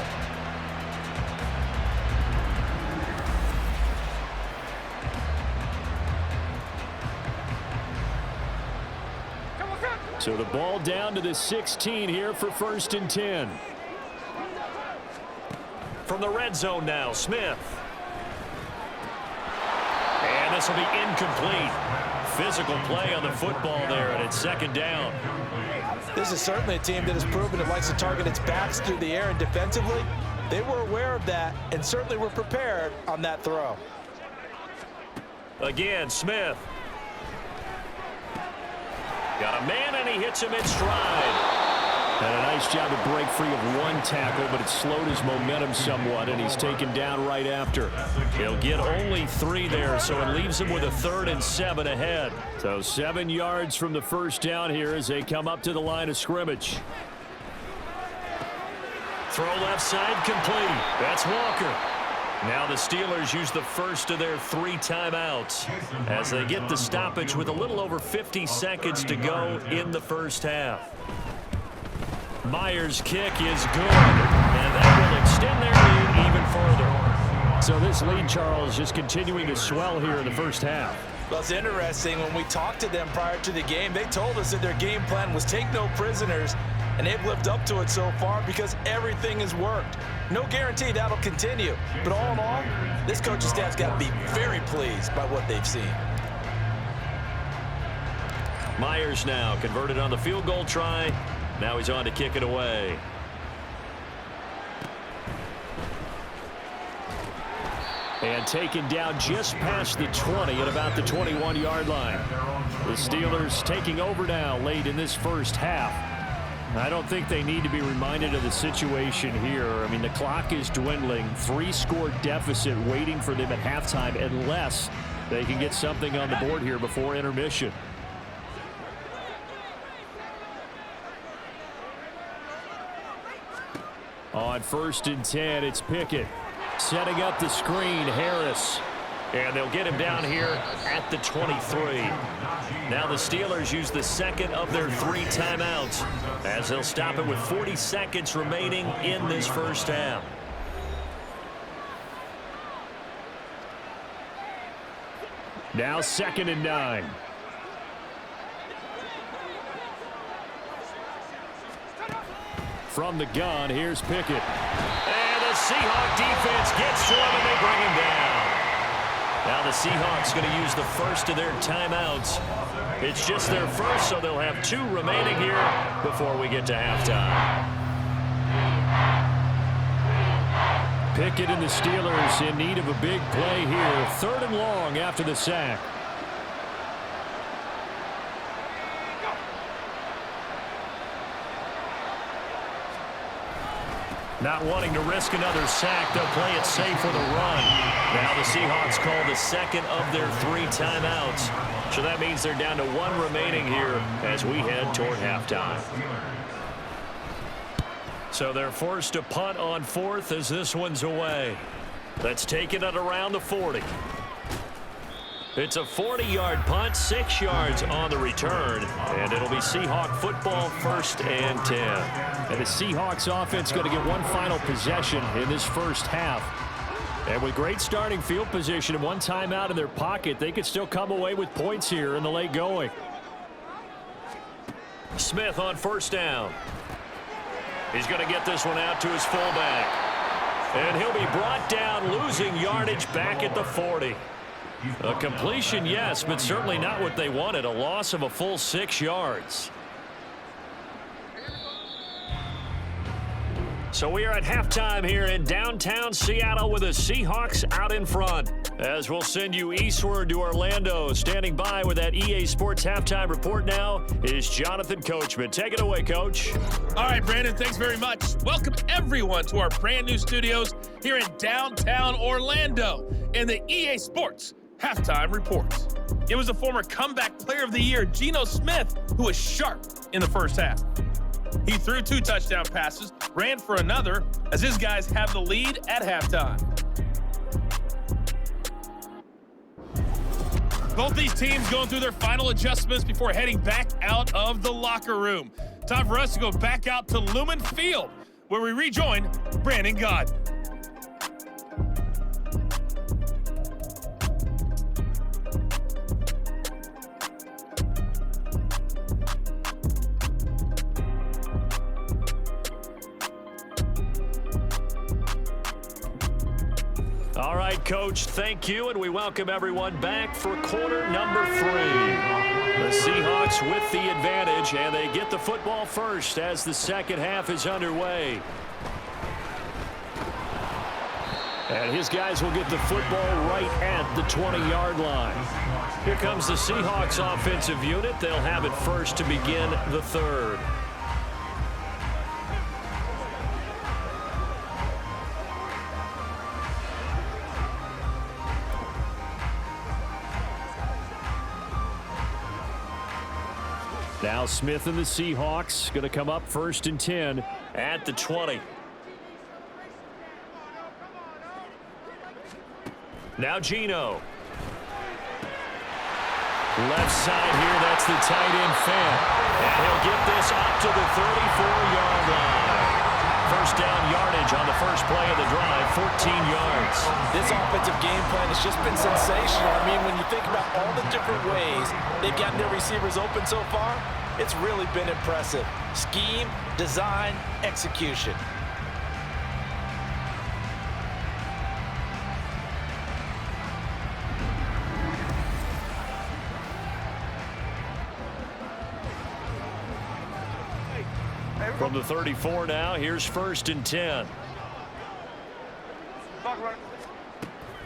So the ball down to the 16 here for first and 10. From the red zone now, Smith. And this will be incomplete. Physical play on the football there, and it's second down. This is certainly a team that has proven it likes to target its backs through the air, and defensively, they were aware of that and certainly were prepared on that throw. Again, Smith. Got a man, and he hits him in stride. And a nice job to break free of one tackle, but it slowed his momentum somewhat, and he's taken down right after. He'll get only 3 there, so it leaves him with a 3rd and 7 ahead. So 7 yards from the first down here as they come up to the line of scrimmage. Throw left side complete. That's Walker. Now the Steelers use the first of their 3 timeouts as they get the stoppage with a little over 50 seconds to go in the first half. Myers' kick is good, and that will extend their lead even further. So this lead, Charles, just continuing to swell here in the first half. Well, it's interesting. When we talked to them prior to the game, they told us that their game plan was take no prisoners, and they've lived up to it so far because everything has worked. No guarantee that'll continue, but all in all, this coaching staff's got to be very pleased by what they've seen. Myers now converted on the field goal try. Now he's on to kick it away. And taken down just past the 20 at about the 21-yard line. The Steelers taking over now late in this first half. I don't think they need to be reminded of the situation here. I mean, the clock is dwindling. 3-score deficit waiting for them at halftime unless they can get something on the board here before intermission. On first and 10, it's Pickett. Setting up the screen, Harris. And they'll get him down here at the 23. Now the Steelers use the second of their 3 timeouts as they'll stop it with 40 seconds remaining in this first half. Now 2nd and 9. From the gun, here's Pickett. And the Seahawks defense gets to him and they bring him down. Now the Seahawks going to use the first of their timeouts. It's just their first, so they'll have 2 remaining here before we get to halftime. Pickett and the Steelers in need of a big play here. 3rd and long after the sack. Not wanting to risk another sack, they'll play it safe with a run. Now the Seahawks call the second of their 3 timeouts. So that means they're down to 1 remaining here as we head toward halftime. So they're forced to punt on 4th as this one's away. Let's take it at around the 40. It's a 40-yard punt, 6 yards on the return, and it'll be Seahawk football, 1st and 10. And the Seahawks offense going to get one final possession in this first half. And with great starting field position and 1 timeout in their pocket, they could still come away with points here in the late going. Smith on 1st down. He's going to get this one out to his fullback. And he'll be brought down, losing yardage back at the 40. A completion, yes, but certainly not what they wanted. A loss of a full 6 yards. So we are at halftime here in downtown Seattle with the Seahawks out in front. As we'll send you eastward to Orlando. Standing by with that EA Sports halftime report now is Jonathan Coachman. Take it away, Coach. All right, Brandon, thanks very much. Welcome everyone to our brand new studios here in downtown Orlando in the EA Sports halftime report. It was the former comeback player of the year, Geno Smith, who was sharp in the first half. He threw 2 touchdown passes, ran for another, as his guys have the lead at halftime. Both these teams going through their final adjustments before heading back out of the locker room. Time for us to go back out to Lumen Field, where we rejoin Brandon God. All right, Coach, thank you, and we welcome everyone back for quarter number 3. The Seahawks with the advantage, and they get the football first as the second half is underway. And his guys will get the football right at the 20-yard line. Here comes the Seahawks offensive unit. They'll have it first to begin the 3rd. Now Smith and the Seahawks going to come up 1st and 10 at the 20. Now Geno. Left side here, that's the tight end Fant. And he'll get this up to the 34-yard line. First down yardage on the first play of the drive, 14 yards. This offensive game plan has just been sensational. I mean, when you think about all the different ways they've gotten their receivers open so far, it's really been impressive. Scheme, design, execution. From the 34 now, here's 1st and 10.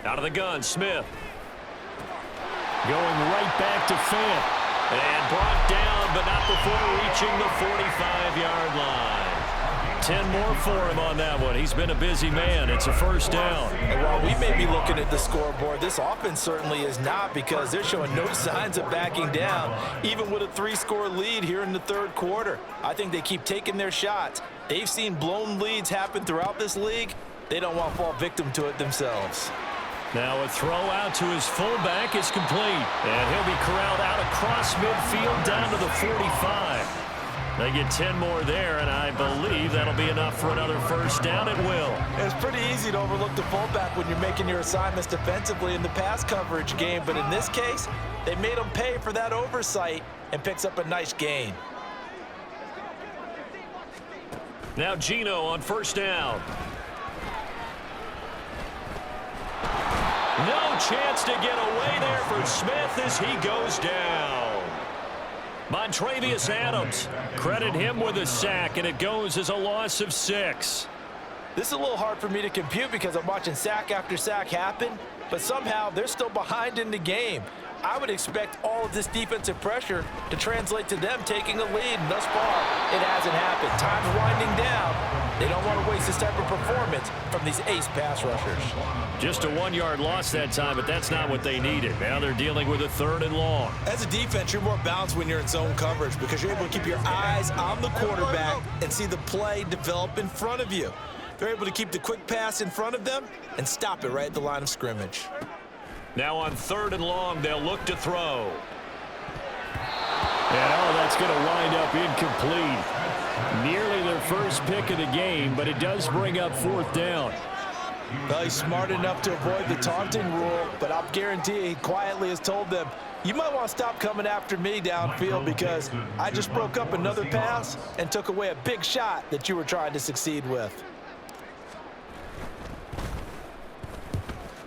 Out of the gun, Smith. Going right back to Fant. And brought down, but not before reaching the 45-yard line. 10 more for him on that one. He's been a busy man. It's a first down. And while we may be looking at the scoreboard, this offense certainly is not, because they're showing no signs of backing down, even with a 3-score lead here in the 3rd quarter. I think they keep taking their shots. They've seen blown leads happen throughout this league. They don't want to fall victim to it themselves. Now a throw out to his fullback is complete. And he'll be corralled out across midfield down to the 45. They get 10 more there, and I believe that'll be enough for another first down. It will. It's pretty easy to overlook the fullback when you're making your assignments defensively in the pass coverage game, but in this case, they made him pay for that oversight and picks up a nice gain. Now Geno on first down. No chance to get away there for Smith as he goes down. Montravius Adams, credit him with a sack, and it goes as a loss of 6. This is a little hard for me to compute because I'm watching sack after sack happen, but somehow they're still behind in the game. I would expect all of this defensive pressure to translate to them taking a lead, and thus far, it hasn't happened. Time's winding down. They don't want to waste this type of performance from these ace pass rushers. Just a 1-yard loss that time, but that's not what they needed. Now they're dealing with a 3rd and long. As a defense, you're more balanced when you're in zone coverage because you're able to keep your eyes on the quarterback and see the play develop in front of you. They're able to keep the quick pass in front of them and stop it right at the line of scrimmage. Now on 3rd and long, they'll look to throw. And that's going to wind up incomplete. Nearly their first pick of the game, but it does bring up 4th down. Well, he's smart enough to avoid the taunting rule, but I'll guarantee he quietly has told them, you might want to stop coming after me downfield because I just broke up another pass and took away a big shot that you were trying to succeed with.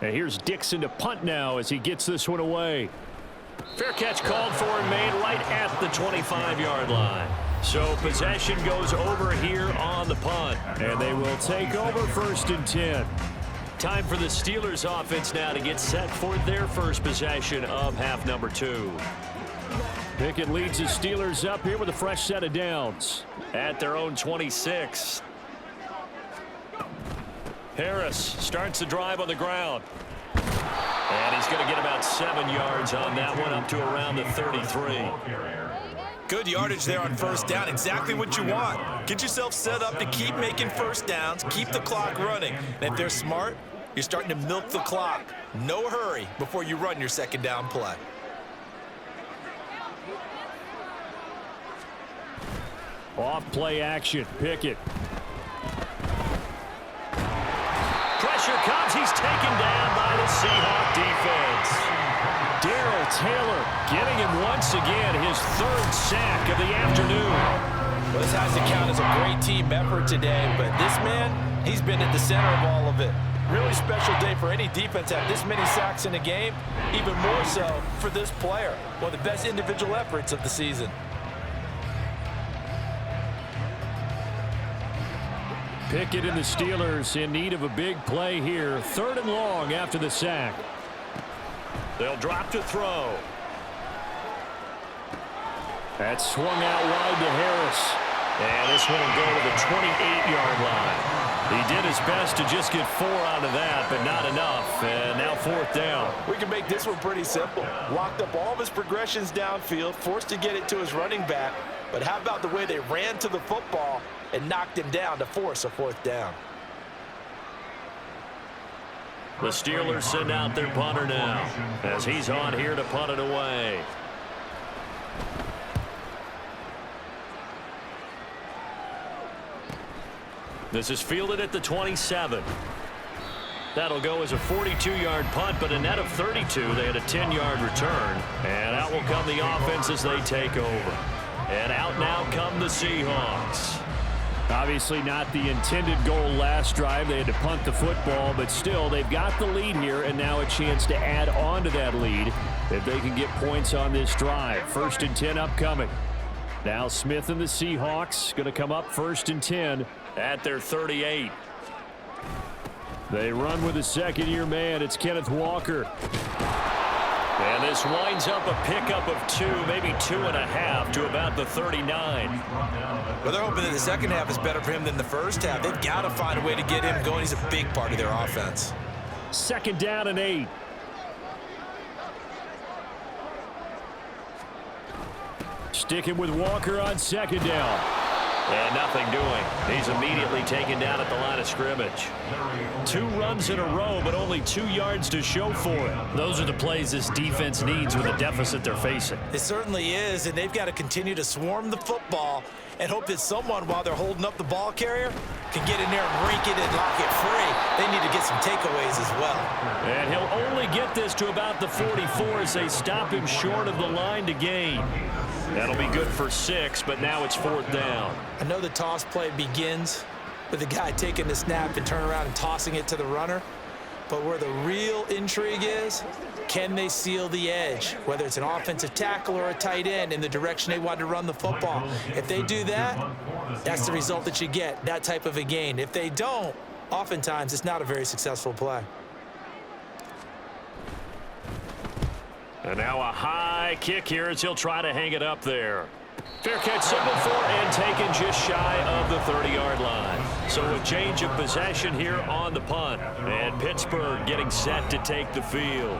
And here's Dixon to punt now as he gets this one away. Fair catch called for and made right at the 25-yard line. So possession goes over here on the punt, and they will take over 1st and 10. Time for the Steelers offense now to get set for their first possession of half number 2. Pickett leads the Steelers up here with a fresh set of downs at their own 26. Harris starts the drive on the ground. And he's going to get about 7 yards on that one, up to around the 33. Good yardage there on first down. Exactly what you want. Get yourself set up to keep making first downs, keep the clock running. And if they're smart, you're starting to milk the clock. No hurry before you run your second down play. Off play action. Pickett. Pressure comes. He's taken down by the Seahawks defense. Darrell Taylor getting him once again his 3rd sack of the afternoon. Well, this has to count as a great team effort today, but this man, he's been at the center of all of it. Really special day for any defense to have this many sacks in a game, even more so for this player. One of the best individual efforts of the season. Pickett and the Steelers in need of a big play here. 3rd and long after the sack. They'll drop to throw. That's swung out wide to Harris. And this one will go to the 28-yard line. He did his best to just get 4 out of that, but not enough. And now 4th down. We can make this one pretty simple. Locked up all of his progressions downfield, forced to get it to his running back. But how about the way they ran to the football and knocked him down to force a 4th down? The Steelers send out their punter now as he's on here to punt it away. This is fielded at the 27. That'll go as a 42-yard punt, but a net of 32. They had a 10-yard return. And out will come the offense as they take over. And out now come the Seahawks. Obviously not the intended goal last drive. They had to punt the football, but still they've got the lead here and now a chance to add on to that lead if they can get points on this drive. 1st and 10 upcoming. Now Smith and the Seahawks going to come up 1st and 10 at their 38. They run with a 2nd-year man. It's Kenneth Walker. And this winds up a pickup of 2, maybe 2.5 to about the 39. Well, they're hoping that the second half is better for him than the first half. They've got to find a way to get him going. He's a big part of their offense. 2nd down and 8. Sticking with Walker on 2nd down. And nothing doing. He's immediately taken down at the line of scrimmage. 2 runs in a row, but only 2 yards to show for it. Those are the plays this defense needs with the deficit they're facing. It certainly is, and they've got to continue to swarm the football and hope that someone, while they're holding up the ball carrier, can get in there and rake it and lock it free. They need to get some takeaways as well. And he'll only get this to about the 44 as they stop him short of the line to gain. That'll be good for 6, but now it's 4th down. I know the toss play begins with the guy taking the snap and turning around and tossing it to the runner. But where the real intrigue is, can they seal the edge, whether it's an offensive tackle or a tight end, in the direction they want to run the football? If they do that, that's the result that you get, that type of a gain. If they don't, oftentimes it's not a very successful play. And now a high kick here as he'll try to hang it up there. Fair catch, simple for, and taken just shy of the 30-yard line. So a change of possession here on the punt. And Pittsburgh getting set to take the field.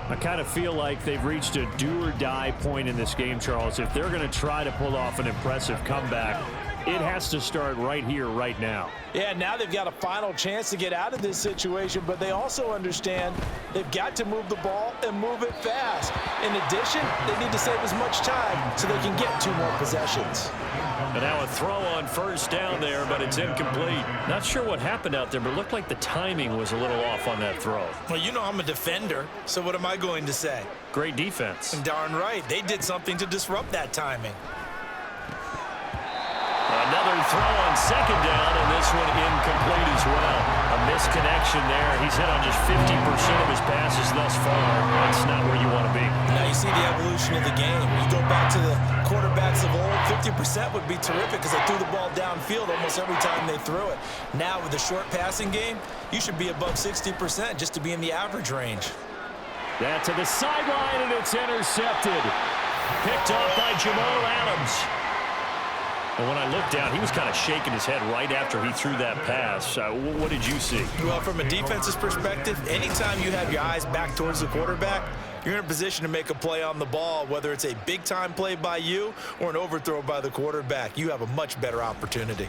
I kind of feel like they've reached a do-or-die point in this game, Charles. If they're going to try to pull off an impressive comeback, it has to start right here, right now. Yeah, now they've got a final chance to get out of this situation, but they also understand they've got to move the ball and move it fast. In addition, they need to save as much time so they can get 2 more possessions. And now a throw on 1st down there, but it's incomplete. Not sure what happened out there, but it looked like the timing was a little off on that throw. Well, you know I'm a defender, so what am I going to say? Great defense. Darn right. They did something to disrupt that timing. Another throw on 2nd down, and this one incomplete as well. A misconnection there. He's hit on just 50% of his passes thus far. That's not where you want to be. Now you see the evolution of the game. You go back to the quarterbacks of old, 50% would be terrific because they threw the ball downfield almost every time they threw it. Now with the short passing game, you should be above 60% just to be in the average range. That to the sideline, and it's intercepted. Picked off by Jamal Adams. And when I looked down, he was kind of shaking his head right after he threw that pass. What did you see? Well, from a defense's perspective, anytime you have your eyes back towards the quarterback, you're in a position to make a play on the ball, whether it's a big-time play by you or an overthrow by the quarterback. You have a much better opportunity.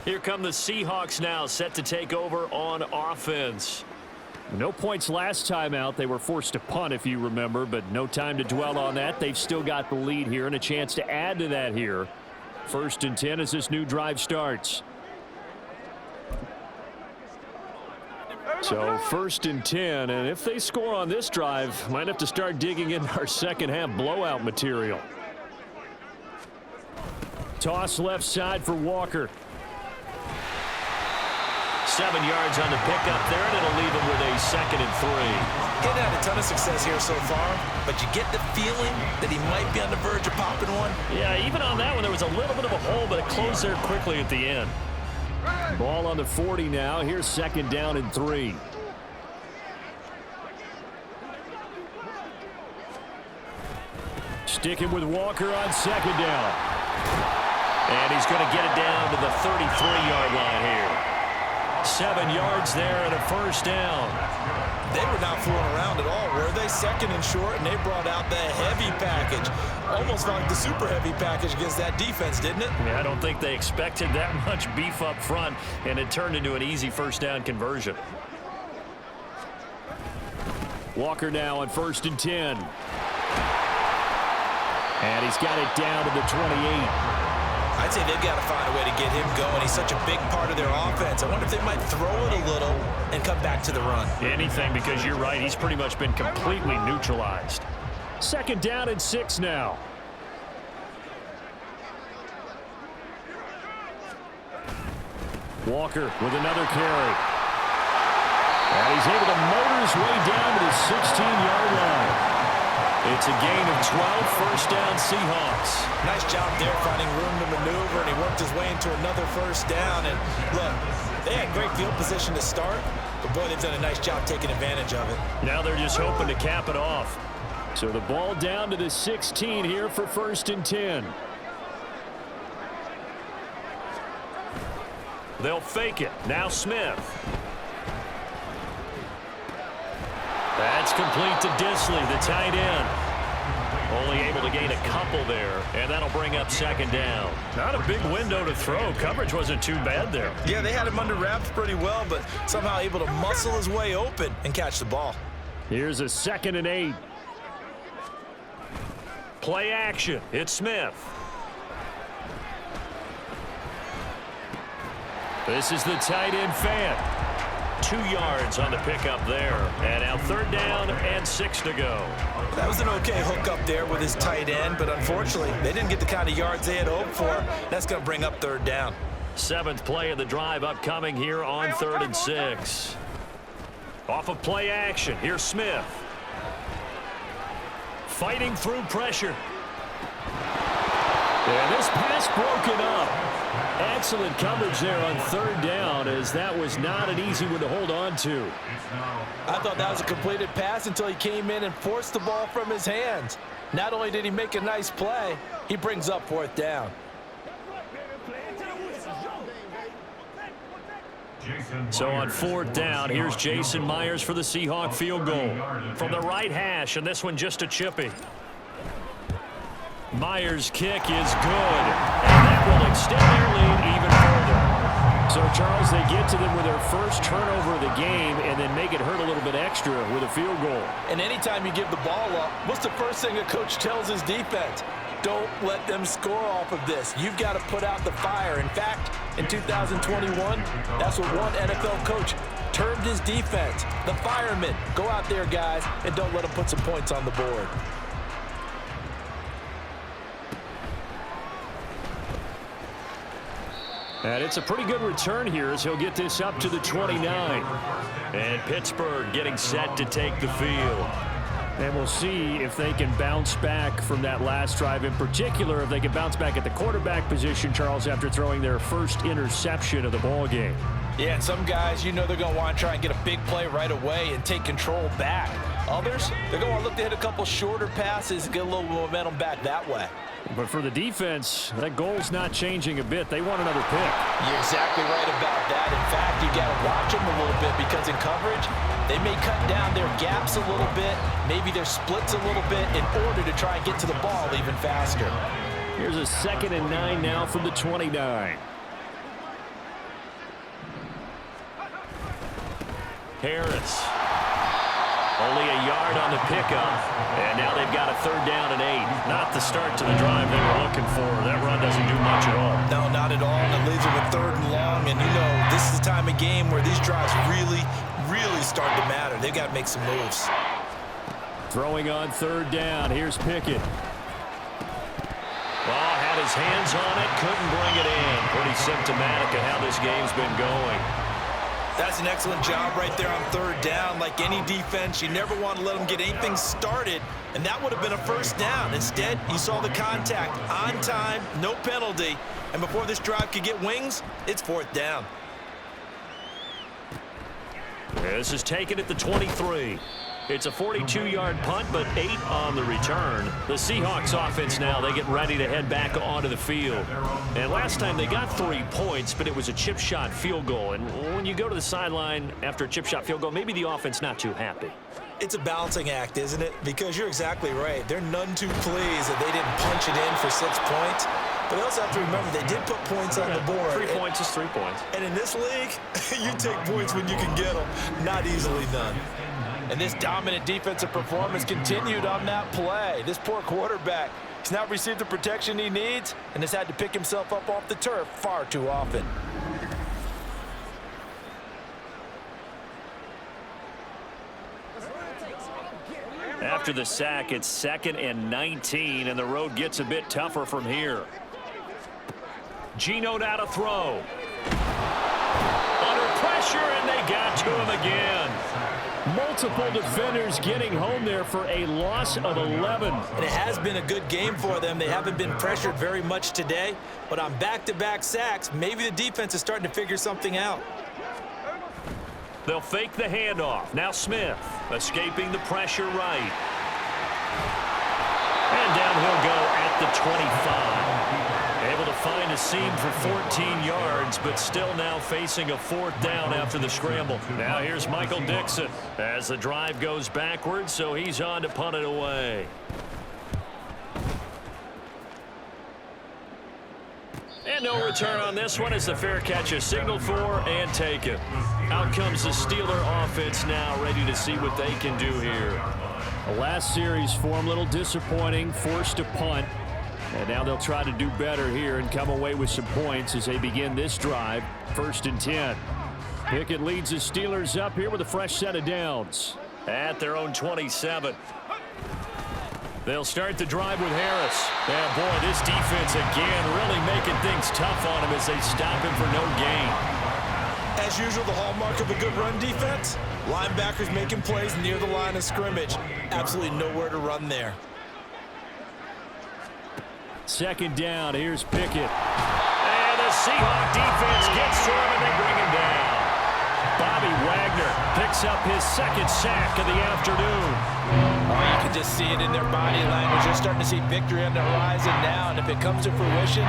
Here come the Seahawks now, set to take over on offense. No points last time out. They were forced to punt, if you remember, but no time to dwell on that. They've still got the lead here and a chance to add to that here. 1st and 10 as this new drive starts. So 1st and 10, and if they score on this drive, might have to start digging in our second half blowout material. Toss left side for Walker. 7 yards on the pickup there, and it'll leave him with a 2nd and 3. He's had a ton of success here so far, but you get the feeling that he might be on the verge of popping one. Yeah, even on that one, there was a little bit of a hole, but it closed there quickly at the end. Ball on the 40 now. Here's 2nd down and 3. Sticking with Walker on 2nd down. And he's going to get it down to the 33-yard line here. 7 yards there and a 1st down. They were not fooling around at all, were they? 2nd and short, and they brought out the heavy package. Almost like the super heavy package against that defense, didn't it? Yeah, I don't think they expected that much beef up front, and it turned into an easy 1st down conversion. Walker now on 1st and 10. And he's got it down to the 28. I'd say they've got to find a way to get him going. He's such a big part of their offense. I wonder if they might throw it a little and come back to the run. Anything, because you're right. He's pretty much been completely neutralized. 2nd down and 6 now. Walker with another carry. And he's able to motor his way down to the 16-yard line. It's a gain of 12, 1st down Seahawks. Nice job there finding room to maneuver, and he worked his way into another 1st down. And look, they had great field position to start, but boy, they've done a nice job taking advantage of it. Now they're just hoping to cap it off. So the ball down to the 16 here for 1st and 10. They'll fake it. Now Smith. That's complete to Disley, the tight end. Only able to gain a couple there, and that'll bring up second down. Not a big window to throw. Coverage wasn't too bad there. Yeah, they had him under wraps pretty well, but somehow able to muscle his way open and catch the ball. Here's a 2nd and 8. Play action. It's Smith. This is the tight end fan. 2 yards on the pickup there. And now 3rd down and 6 to go. That was an okay hook up there with his tight end, but unfortunately, they didn't get the kind of yards they had hoped for. That's going to bring up 3rd down. 7th play of the drive upcoming here on 3rd and 6. Off of play action. Here's Smith. Fighting through pressure. And this pass broken up. Excellent coverage there on 3rd down, as that was not an easy one to hold on to. I thought that was a completed pass until he came in and forced the ball from his hands. Not only did he make a nice play, he brings up 4th down. So on 4th down, here's Jason Myers for the Seahawk field goal. From the right hash, and this one just a chippy. Myers' kick is good, and that will extend their lead even further. So, Charles, they get to them with their first turnover of the game and then make it hurt a little bit extra with a field goal. And anytime you give the ball up, what's the first thing a coach tells his defense? Don't let them score off of this. You've got to put out the fire. In fact, in 2021, that's what one NFL coach termed his defense. The firemen. Go out there, guys, and don't let them put some points on the board. And it's a pretty good return here as he'll get this up to the 29. And Pittsburgh getting set to take the field. And we'll see if they can bounce back from that last drive. In particular, if they can bounce back at the quarterback position, Charles, after throwing their first interception of the ball game. Yeah, and some guys, you know they're going to want to try and get a big play right away and take control back. Others, they're going to look to hit a couple shorter passes and get a little momentum back that way. But for the defense, that goal's not changing a bit. They want another pick. You're exactly right about that. In fact, you got to watch them a little bit because in coverage, they may cut down their gaps a little bit, maybe their splits a little bit in order to try and get to the ball even faster. Here's a 2nd and 9 now from the 29. Harris. Only a yard on the pickup, and now they've got a 3rd down and 8. Not the start to the drive they were looking for. That run doesn't do much at all. No, not at all, and it leaves them with 3rd and long, and you know this is the time of game where these drives really start to matter. They've got to make some moves. Throwing on 3rd down, here's Pickett. Well, had his hands on it, couldn't bring it in. Pretty symptomatic of how this game's been going. That's an excellent job right there on 3rd down. Like any defense, you never want to let them get anything started, and that would have been a 1st down. Instead, you saw the contact on time, no penalty, and before this drive could get wings, it's 4th down. This is taken at the 23. It's a 42-yard punt, but 8 on the return. The Seahawks offense now, they get ready to head back onto the field. And last time they got 3 points, but it was a chip shot field goal. And when you go to the sideline after a chip shot field goal, maybe the offense not too happy. It's a balancing act, isn't it? Because you're exactly right. They're none too pleased that they didn't punch it in for 6 points. But they also have to remember they did put points on the board. 3 points is 3 points. And in this league, you take points when you can get them. Not easily done. And this dominant defensive performance continued on that play. This poor quarterback, he's not received the protection he needs and has had to pick himself up off the turf far too often. After the sack, it's 2nd and 19, and the road gets a bit tougher from here. Geno now to throw. Under pressure, and they got to him again. Multiple defenders getting home there for a loss of 11. And it has been a good game for them. They haven't been pressured very much today, but on back-to-back sacks, maybe the defense is starting to figure something out. They'll fake the handoff. Now Smith escaping the pressure right. And down he'll go at the 25. Able to find a seam for 14 yards, but still now facing a 4th down after the scramble. Now here's Michael Dixon as the drive goes backwards, so he's on to punt it away. And no return on this one as the fair catch is signaled for and taken. Out comes the Steeler offense now, ready to see what they can do here. The last series for them, a little disappointing, forced to punt. And now they'll try to do better here and come away with some points as they begin this drive. 1st and 10. Pickett leads the Steelers up here with a fresh set of downs at their own 27. They'll start the drive with Harris. And boy, this defense again really making things tough on him as they stop him for no gain. As usual, the hallmark of a good run defense, linebackers making plays near the line of scrimmage. Absolutely nowhere to run there. 2nd down, here's Pickett. And the Seahawks defense gets to him and they bring him down. Bobby Wagner picks up his 2nd sack of the afternoon. Oh, you can just see it in their body language. You're starting to see victory on the horizon now, and if it comes to fruition,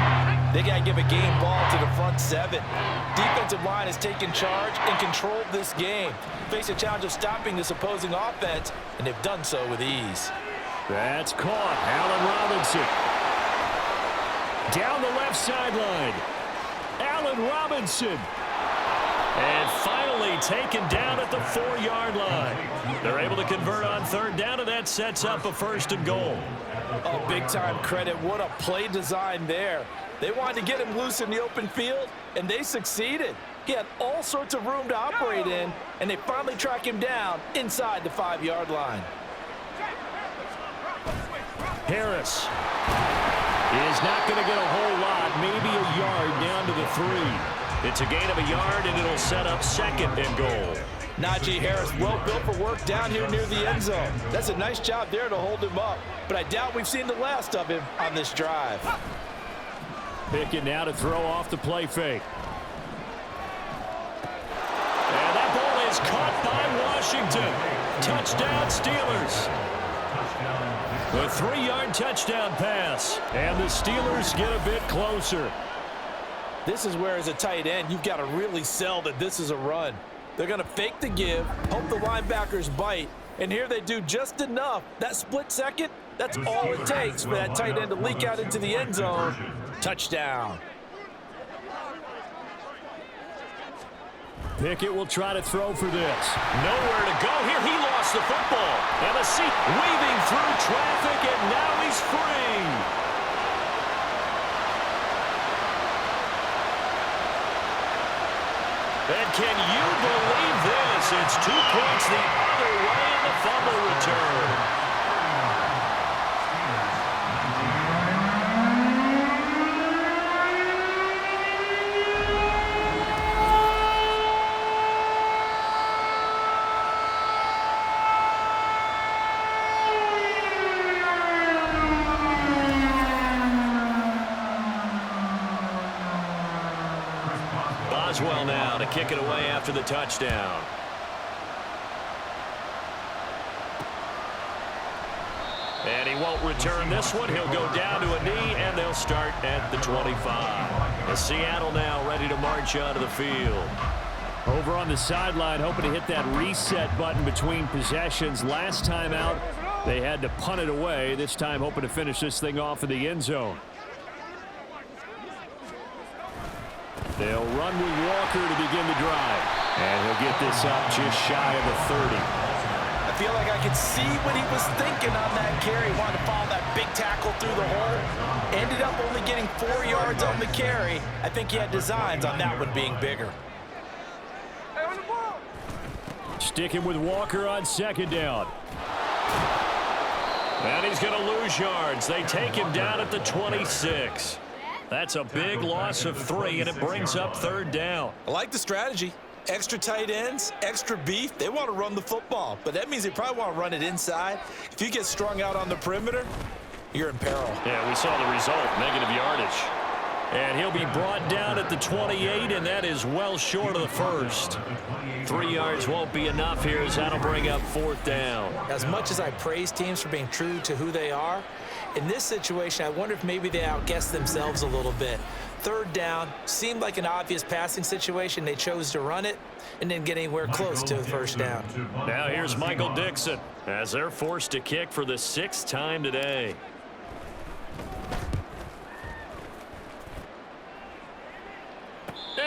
they got to give a game ball to the front 7. Defensive line has taken charge and controlled this game. Face a challenge of stopping this opposing offense, and they've done so with ease. That's caught. Allen Robinson. Down the left sideline. Allen Robinson. And finally taken down at the 4-yard line. They're able to convert on 3rd down, and that sets up a 1st and goal. Oh, big-time credit. What a play design there. They wanted to get him loose in the open field, and they succeeded. He had all sorts of room to operate in, and they finally track him down inside the 5-yard line. Harris is not going to get a whole lot, maybe a yard down to the 3. It's a gain of a yard, and it'll set up 2nd and goal. Najee Harris, well built for work down here near the end zone. That's a nice job there to hold him up, but I doubt we've seen the last of him on this drive. Pickett now to throw off the play fake. And that ball is caught by Washington. Touchdown, Steelers. The 3-yard touchdown pass, and the Steelers get a bit closer. This is where, as a tight end, you've got to really sell that this is a run. They're going to fake the give, hope the linebackers bite, and here they do just enough. That split second, that's all it takes for that tight end to leak out into the end zone. Touchdown. Pickett will try to throw for this. Nowhere to go here. He lost the football. And a seat weaving through traffic, and now he's free. And can you believe this? It's 2 points the other way in the fumble return. Boswell now to kick it away after the touchdown. And he won't return this one. He'll go down to a knee, and they'll start at the 25. As Seattle now ready to march onto the field. Over on the sideline, hoping to hit that reset button between possessions. Last time out, they had to punt it away. This time, hoping to finish this thing off in the end zone. They'll run with Walker to begin the drive. And he'll get this up just shy of the 30. I feel like I could see what he was thinking on that carry. He wanted to follow that big tackle through the hole. Ended up only getting 4 yards on the carry. I think he had designs on that one being bigger. Sticking with Walker on 2nd down. And he's going to lose yards. They take him down at the 26. That's a big loss of 3, and it brings up 3rd down. I like the strategy. Extra tight ends, extra beef. They want to run the football, but that means they probably want to run it inside. If you get strung out on the perimeter, you're in peril. Yeah, we saw the result, negative yardage. And he'll be brought down at the 28, and that is well short of the 1st. 3 yards won't be enough here as that'll bring up 4th down. As much as I praise teams for being true to who they are, in this situation, I wonder if maybe they outguessed themselves a little bit. 3rd down seemed like an obvious passing situation. They chose to run it and didn't get anywhere close to the 1st down. Now here's Michael Dixon as they're forced to kick for the 6th time today.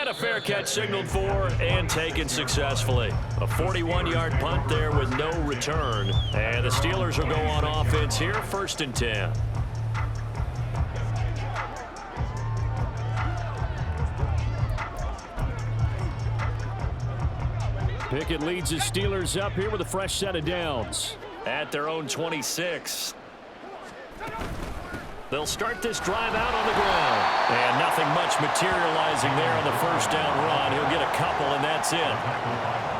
And a fair catch signaled for and taken successfully. A 41-yard punt there with no return. And the Steelers will go on offense here, 1st and 10. Pickett leads the Steelers up here with a fresh set of downs at their own 26. They'll start this drive out on the ground. And nothing much materializing there on the first down run. He'll get a couple, and that's it.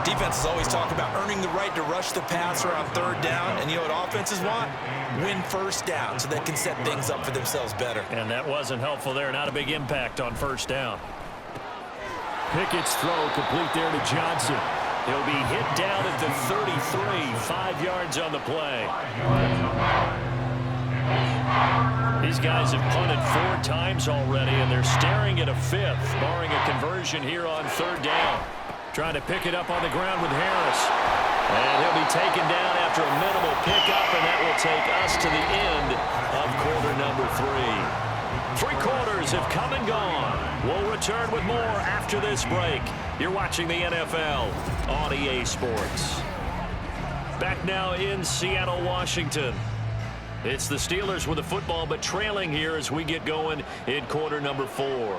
Defenses always talk about earning the right to rush the passer on 3rd down. And you know what offenses want? Win 1st down so they can set things up for themselves better. And that wasn't helpful there. Not a big impact on 1st down. Pickett's throw complete there to Johnson. He'll be hit down at the 33, 5 yards on the play. These guys have punted 4 times already, and they're staring at a 5th, barring a conversion here on 3rd down. Trying to pick it up on the ground with Harris. And he'll be taken down after a minimal pickup, and that will take us to the end of quarter number 3. 3 quarters have come and gone. We'll return with more after this break. You're watching the NFL on EA Sports. Back now in Seattle, Washington. It's the Steelers with the football, but trailing here as we get going in quarter number 4.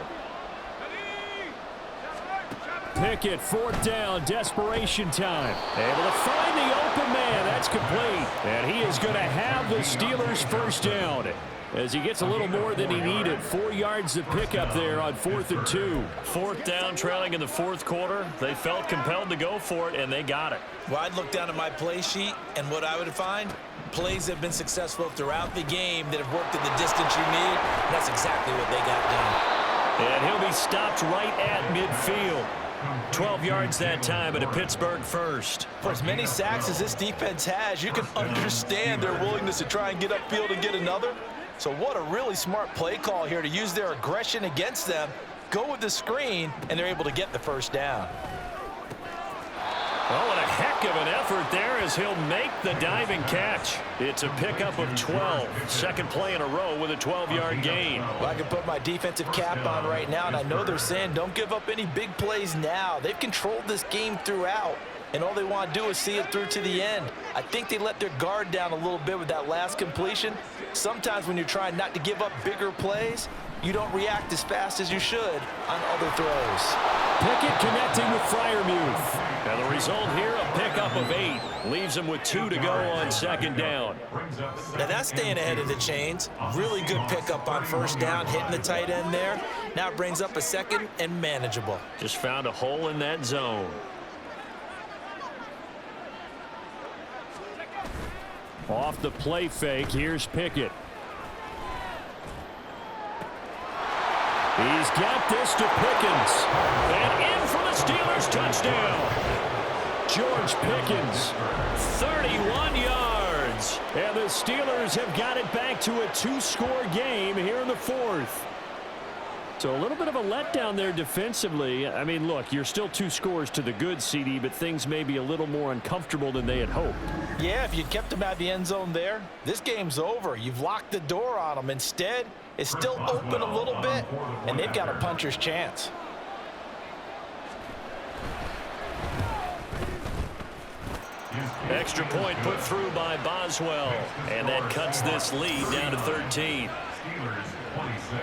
Pickett, 4th down, desperation time. Able to find the open man. That's complete. And he is going to have the Steelers' 1st down as he gets a little more than he needed. 4 yards of pickup there on 4th and 2. 4th down, trailing in the 4th quarter. They felt compelled to go for it, and they got it. Well, I'd look down at my play sheet, and what I would find, plays have been successful throughout the game that have worked in the distance you need, and that's exactly what they got done. And he'll be stopped right at midfield. 12 yards that time, at a Pittsburgh 1st. For as many sacks as this defense has, you can understand their willingness to try and get upfield and get another. So what a really smart play call here to use their aggression against them, go with the screen, and they're able to get the 1st down. Oh, and a heck of an effort there as he'll make the diving catch. It's a pickup of 12. 2nd play in a row with a 12-yard gain. Well, I can put my defensive cap on right now, and I know they're saying don't give up any big plays now. They've controlled this game throughout, and all they want to do is see it through to the end. I think they let their guard down a little bit with that last completion. Sometimes when you're trying not to give up bigger plays, you don't react as fast as you should on other throws. Pickett connecting with Freiermuth. And the result here, a pickup of 8. Leaves him with 2 to go on 2nd down. Now that's staying ahead of the chains. Really good pickup on 1st down, hitting the tight end there. Now it brings up a 2nd and manageable. Just found a hole in that zone. Off the play fake, here's Pickett. He's got this to Pickens. And in for the Steelers touchdown. George Pickens, 31 yards. And the Steelers have got it back to a 2-score game here in the 4th. So a little bit of a letdown there defensively. I mean, look, you're still 2 scores to the good, CD, but things may be a little more uncomfortable than they had hoped. Yeah, if you'd kept them out of the end zone there, this game's over. You've locked the door on them. Instead, it's still open a little bit, and they've got a puncher's chance. Extra point put through by Boswell, and that cuts this lead down to 13. Steelers 26.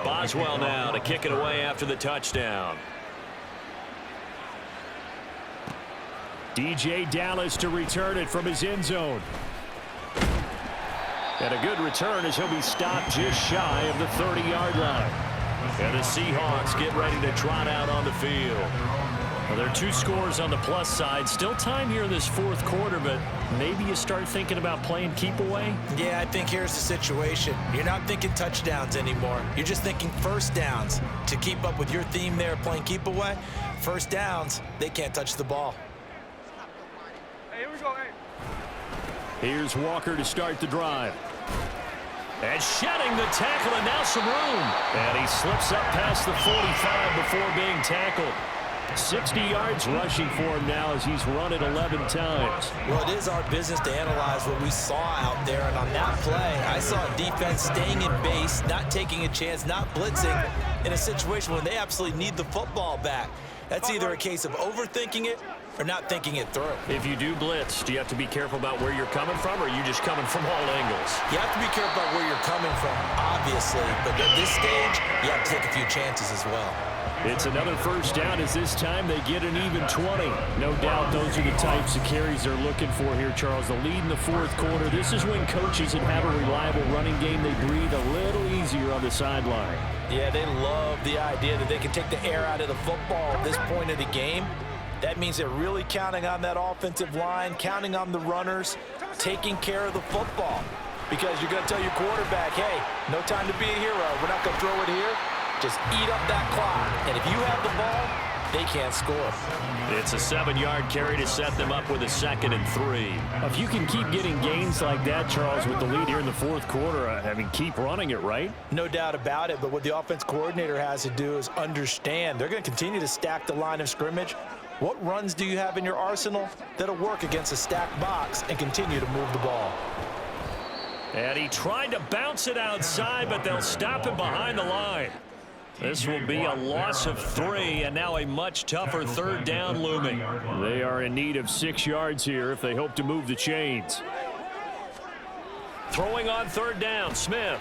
Boswell now to kick it away after the touchdown. DJ Dallas to return it from his end zone. And a good return as he'll be stopped just shy of the 30-yard line. And the Seahawks get ready to trot out on the field. Well, there are 2 scores on the plus side. Still time here in this 4th quarter, but maybe you start thinking about playing keep away? Yeah, I think here's the situation. You're not thinking touchdowns anymore. You're just thinking 1st downs. To keep up with your theme there, playing keep away, 1st downs, they can't touch the ball. Hey, here we go, hey. Here's Walker to start the drive. And shedding the tackle, and now some room. And he slips up past the 45 before being tackled. 60 yards rushing for him now as he's run it 11 times. Well, it is our business to analyze what we saw out there, and on that play, I saw a defense staying in base, not taking a chance, not blitzing in a situation when they absolutely need the football back. That's either a case of overthinking it or not thinking it through. If you do blitz, do you have to be careful about where you're coming from, or are you just coming from all angles? You have to be careful about where you're coming from, obviously, but at this stage, you have to take a few chances as well. It's another first down as this time they get an even 20. No doubt those are the types of carries they're looking for here, Charles. The lead in the fourth quarter. This is when coaches that have a reliable running game, they breathe a little easier on the sideline. Yeah, they love the idea that they can take the air out of the football at this point of the game. That means they're really counting on that offensive line, counting on the runners, taking care of the football. Because you're going to tell your quarterback, hey, no time to be a hero. We're not going to throw it here. Just eat up that clock. And if you have the ball, they can't score. It's a 7-yard carry to set them up with a 2nd and 3. If you can keep getting gains like that, Charles, with the lead here in the fourth quarter, I mean, keep running it, right? No doubt about it. But what the offense coordinator has to do is understand they're going to continue to stack the line of scrimmage. What runs do you have in your arsenal that'll work against a stacked box and continue to move the ball? And he tried to bounce it outside, but they'll stop him behind the line. This will be a loss of 3, and now a much tougher 3rd down looming. They are in need of 6 yards here if they hope to move the chains. Throwing on 3rd down, Smith.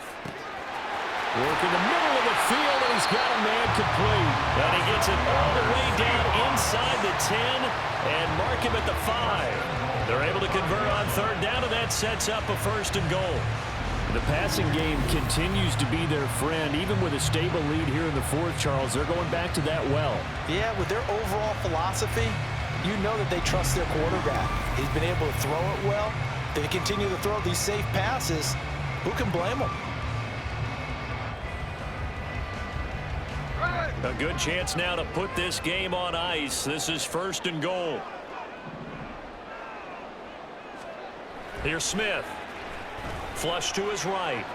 Work in the middle of the field, and he's got a man complete. And he gets it all the way down inside the 10 and mark him at the 5. They're able to convert on 3rd down, and that sets up a 1st and goal. The passing game continues to be their friend. Even with a stable lead here in the fourth, Charles, they're going back to that well. Yeah, with their overall philosophy, you know that they trust their quarterback. He's been able to throw it well. They continue to throw these safe passes. Who can blame them? A good chance now to put this game on ice. This is 1st and goal. Here's Smith. Flush to his right.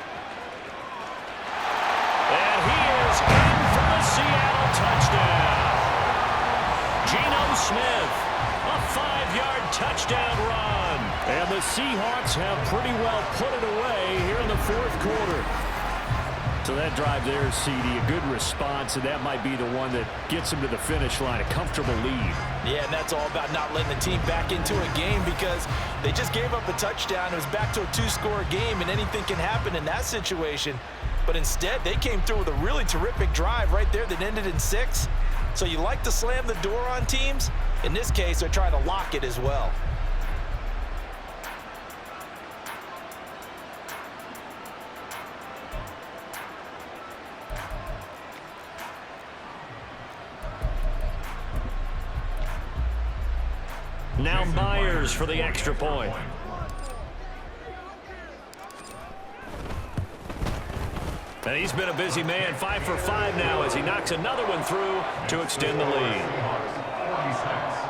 And he is in for the Seattle touchdown. Geno Smith, a 5-yard touchdown run. And the Seahawks have pretty well put it away here in the fourth quarter. So that drive there, CD, a good response, and that might be the one that gets them to the finish line, a comfortable lead. Yeah, and that's all about not letting the team back into a game because they just gave up a touchdown. It was back to a 2-score game, and anything can happen in that situation. But instead, they came through with a really terrific drive right there that ended in 6. So you like to slam the door on teams. In this case, they're trying to lock it as well. Now Myers for the extra point. And he's been a busy man, 5 for 5 now as he knocks another one through to extend the lead.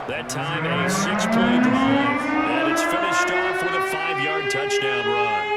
That time a 6-play drive, and it's finished off with a 5-yard touchdown run.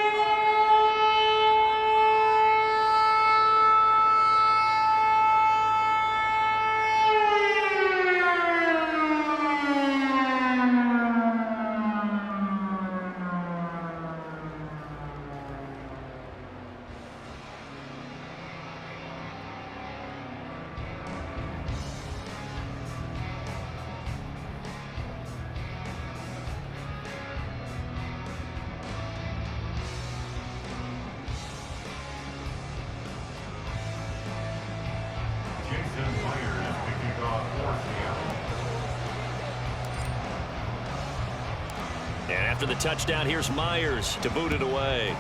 And after the touchdown, here's Myers to boot it away.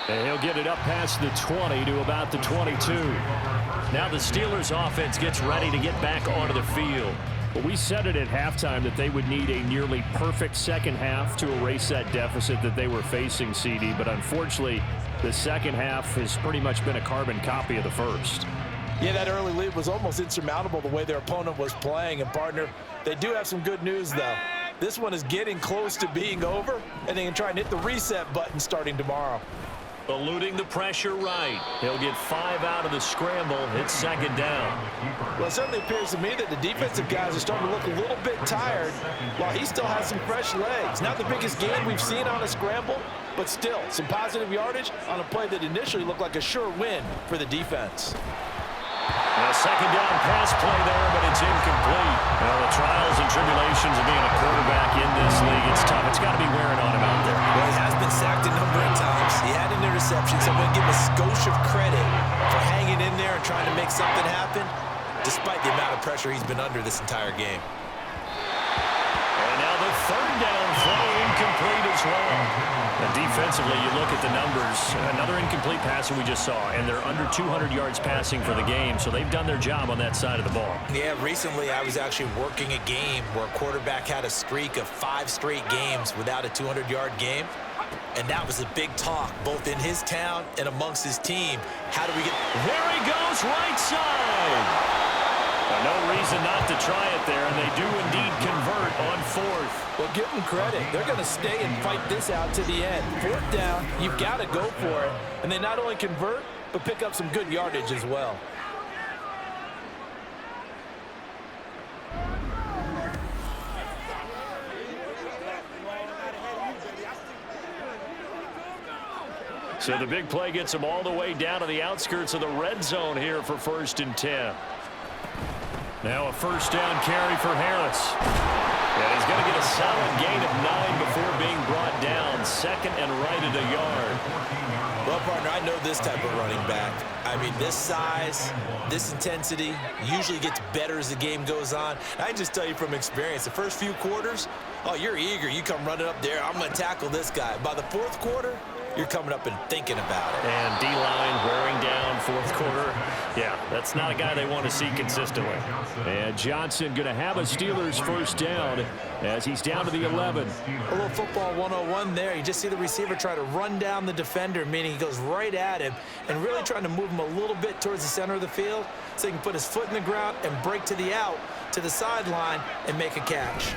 And he'll get it up past the 20 to about the 22. Now the Steelers offense gets ready to get back onto the field. But we said it at halftime that they would need a nearly perfect second half to erase that deficit that they were facing, CD. But unfortunately, the second half has pretty much been a carbon copy of the first. Yeah, that early lead was almost insurmountable the way their opponent was playing. And, partner, they do have some good news, though. This one is getting close to being over, and they can try and hit the reset button starting tomorrow. Eluding the pressure right. He'll get 5 out of the scramble. It's second down. Well, it certainly appears to me that the defensive guys are starting to look a little bit tired while he still has some fresh legs. Not the biggest gain we've seen on a scramble, but still some positive yardage on a play that initially looked like a sure win for the defense. A second down pass play there, but it's incomplete. Well, the trials and tribulations of being a quarterback in this league, it's tough. It's got to be wearing on him out there. Well, he has been sacked a number of times. He had an interception, so I'm going to give him a skosh of credit for hanging in there and trying to make something happen, despite the amount of pressure he's been under this entire game. And now the third down throw incomplete as well. And defensively, you look at the numbers. Another incomplete passer we just saw, and they're under 200 yards passing for the game, so they've done their job on that side of the ball. Yeah, recently I was actually working a game where a quarterback had a streak of 5 straight games without a 200-yard game, and that was a big talk, both in his town and amongst his team. How do we get... There he goes, right side. No reason not to try it there, and they do indeed convert on 4th. Well, give them credit. They're going to stay and fight this out to the end. 4th down, you've got to go for it. And they not only convert, but pick up some good yardage as well. So the big play gets them all the way down to the outskirts of the red zone here for 1st and 10. Now a first down carry for Harris. And he's going to get a solid gain of 9 before being brought down. 2nd and right at a yard. Well, partner, I know this type of running back. I mean, this size, this intensity usually gets better as the game goes on. I can just tell you from experience, the first few quarters, oh, you're eager. You come running up there. I'm going to tackle this guy. By the 4th quarter, you're coming up and thinking about it. And D-line wearing down 4th quarter. Yeah, that's not a guy they want to see consistently. And Johnson going to have a Steelers first down as he's down to the 11. A little football 101 there. You just see the receiver try to run down the defender, meaning he goes right at him and really trying to move him a little bit towards the center of the field so he can put his foot in the ground and break to the out, to the sideline, and make a catch.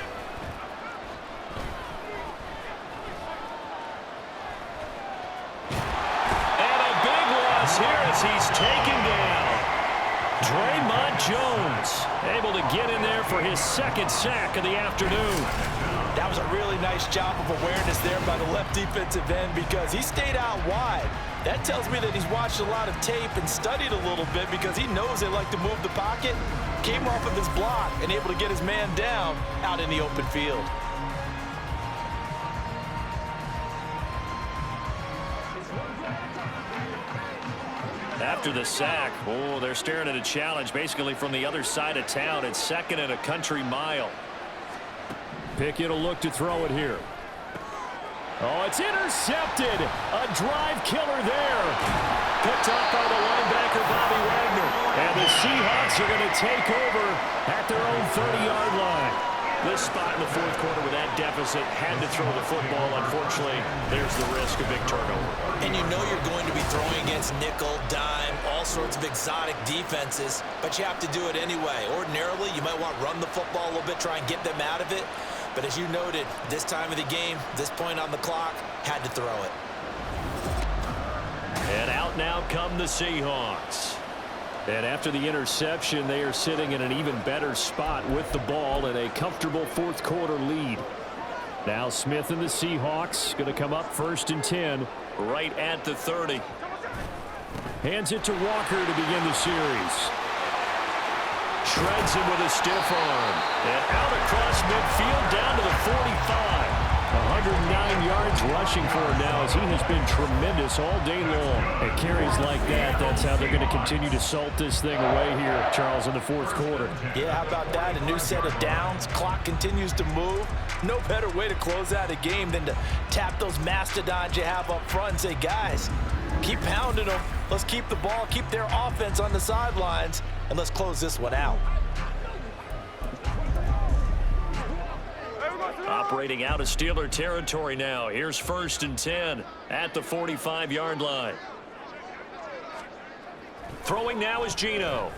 Here as he's taken down. Draymond Jones able to get in there for his 2nd sack of the afternoon. That was a really nice job of awareness there by the left defensive end because he stayed out wide. That tells me that he's watched a lot of tape and studied a little bit because he knows they like to move the pocket. Came off of his block and able to get his man down out in the open field. After the sack, oh, they're staring at a challenge basically from the other side of town. It's 2nd and a country mile. Pickett will look to throw it here. Oh, it's intercepted. A drive killer there. Picked up by the linebacker, Bobby Wagner. And the Seahawks are going to take over at their own 30-yard line. This spot in the 4th quarter with that deficit, had to throw the football. Unfortunately, there's the risk of big turnover. And you know you're going to be throwing against nickel, dime, all sorts of exotic defenses, but you have to do it anyway. Ordinarily, you might want to run the football a little bit, try and get them out of it. But as you noted, this time of the game, this point on the clock, had to throw it. And out now come the Seahawks. And after the interception, they are sitting in an even better spot with the ball and a comfortable 4th quarter lead. Now Smith and the Seahawks going to come up 1st and 10 right at the 30. Hands it to Walker to begin the series. Shreds him with a stiff arm. And out across midfield down to the 45. 109 yards rushing for him now as he has been tremendous all day long. And carries like that, that's how they're going to continue to salt this thing away here, Charles, in the 4th quarter. Yeah, how about that? A new set of downs. Clock continues to move. No better way to close out a game than to tap those mastodons you have up front and say, guys, keep pounding them. Let's keep the ball, keep their offense on the sidelines, and let's close this one out. Operating out of Steeler territory now. Here's 1st and 10 at the 45-yard line. Throwing now is Geno.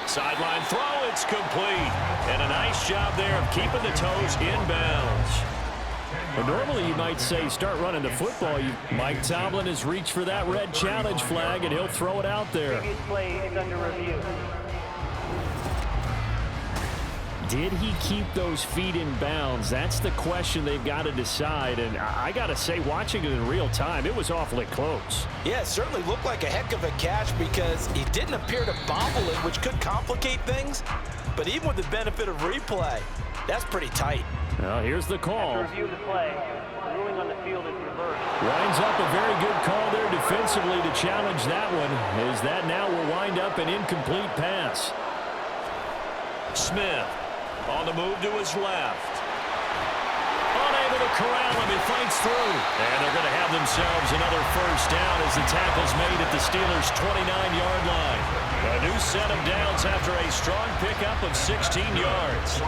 Sideline throw, it's complete. And a nice job there of keeping the toes inbounds. Well, normally you might say start running the football. Mike Tomlin has reached for that red challenge flag, and he'll throw it out there. Previous play is under review. Did he keep those feet in bounds? That's the question they've got to decide. And I got to say, watching it in real time, it was awfully close. Yeah, it certainly looked like a heck of a catch because he didn't appear to bobble it, which could complicate things. But even with the benefit of replay, that's pretty tight. Well, here's the call. After review of the play, the ruling on the field is reversed. Winds up a very good call there defensively to challenge that one, as that now will wind up an incomplete pass. Smith on the move to his left. Unable to corral him. He fights through. And they're going to have themselves another first down as the tackle's made at the Steelers' 29-yard line. A new set of downs after a strong pickup of 16 yards.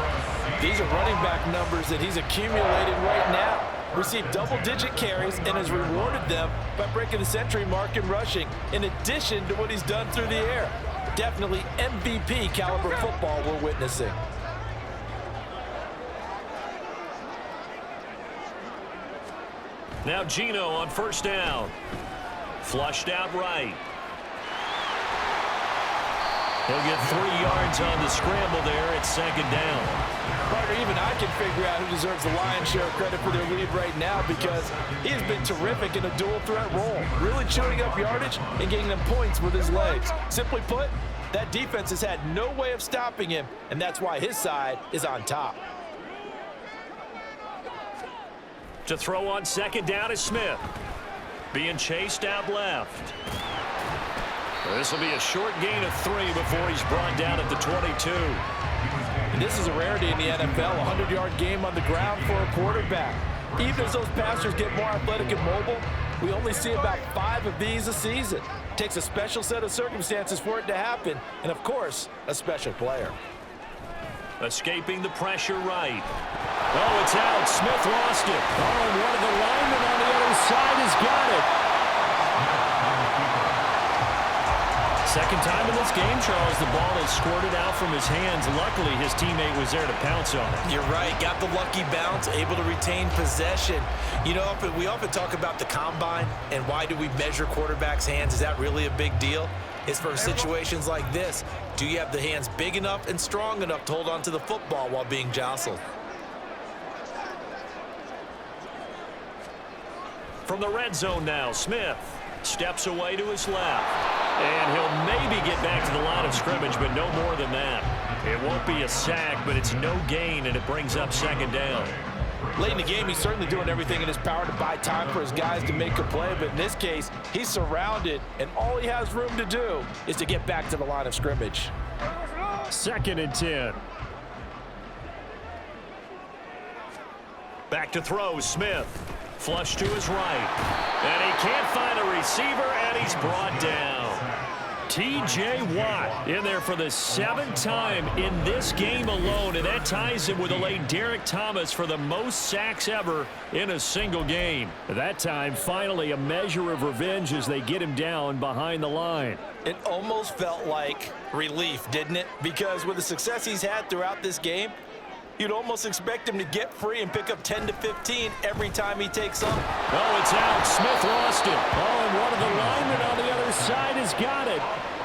These are running back numbers that he's accumulated right now. Received double-digit carries and has rewarded them by breaking the century mark in rushing, in addition to what he's done through the air. Definitely MVP caliber football we're witnessing. Now Geno on first down. Flushed out right. He'll get 3 yards on the scramble there. It's second down. Partner, even I can figure out who deserves the lion's share of credit for their lead right now because he has been terrific in a dual threat role, really chewing up yardage and getting them points with his legs. Simply put, that defense has had no way of stopping him, and that's why his side is on top. To throw on second down is Smith. Being chased out left. This will be a short gain of 3 before he's brought down at the 22. And this is a rarity in the NFL, a 100-yard game on the ground for a quarterback. Even as those passers get more athletic and mobile, we only see about 5 of these a season. It takes a special set of circumstances for it to happen, and of course, a special player. Escaping the pressure right. Oh, it's out. Smith lost it. Oh, and one of the linemen on the other side has got it. Second time in this game, Charles, the ball has squirted out from his hands. Luckily, his teammate was there to pounce on it. You're right. Got the lucky bounce, able to retain possession. You know, we often talk about the combine and why do we measure quarterbacks' hands. Is that really a big deal? It's for situations like this. Do you have the hands big enough and strong enough to hold on to the football while being jostled? From the red zone now, Smith steps away to his left. And he'll maybe get back to the line of scrimmage, but no more than that. It won't be a sack, but it's no gain, and it brings up second down. Late in the game, he's certainly doing everything in his power to buy time for his guys to make a play, but in this case, he's surrounded, and all he has room to do is to get back to the line of scrimmage. Second and 10. Back to throw, Smith. Flush to his right. And he can't find a receiver, and he's brought down. T.J. Watt in there for the 7th time in this game alone, and that ties him with the late Derek Thomas for the most sacks ever in a single game. That time, finally, a measure of revenge as they get him down behind the line. It almost felt like relief, didn't it? Because with the success he's had throughout this game, you'd almost expect him to get free and pick up 10 to 15 every time he takes up. Oh, it's out. Smith lost it. Oh, and one of the linemen on the other side has got it.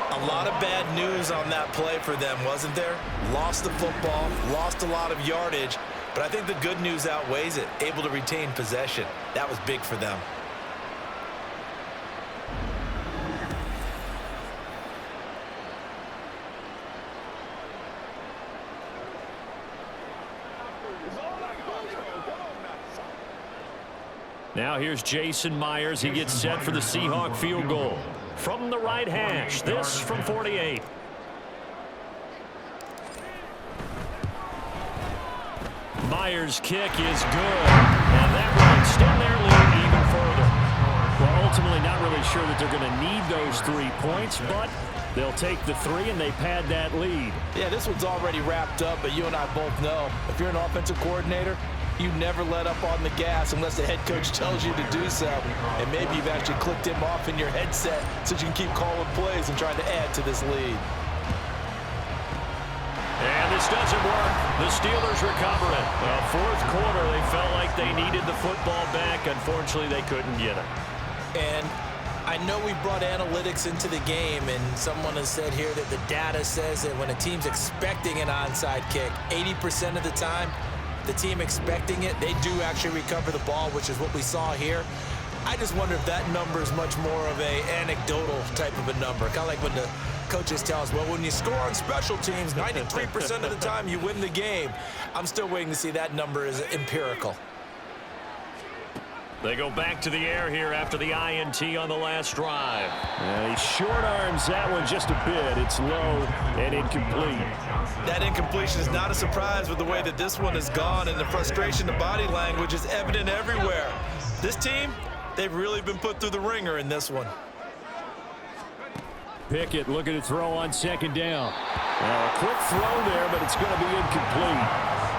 A lot of bad news on that play for them, wasn't there? Lost the football, lost a lot of yardage, but I think the good news outweighs it. Able to retain possession. That was big for them. Now here's Jason Myers. He gets set for the Seahawk field goal. From the right hash, this from 48. Myers' kick is good. And that will extend their lead even further. Well, ultimately not really sure that they're going to need those 3 points, but they'll take the 3 and they pad that lead. Yeah, this one's already wrapped up, but you and I both know if you're an offensive coordinator, you never let up on the gas unless the head coach tells you to do so. And maybe you've actually clicked him off in your headset so you can keep calling plays and trying to add to this lead. And this doesn't work. The Steelers recover it. Fourth quarter, they felt like they needed the football back. Unfortunately, they couldn't get it. And I know we brought analytics into the game, and someone has said here that the data says that when a team's expecting an onside kick, 80% of the time, the team expecting it, they do actually recover the ball, which is what we saw here. I just wonder if that number is much more of a anecdotal type of a number. Kind of like when the coaches tell us, well, when you score on special teams, 93% of the time you win the game. I'm still waiting to see that number is empirical. They go back to the air here after the INT on the last drive. He short arms that one just a bit. It's low and incomplete. That incompletion is not a surprise with the way that this one has gone, and the frustration, the body language is evident everywhere. This team, they've really been put through the ringer in this one. Pickett looking to throw on second down. A quick throw there, but it's going to be incomplete.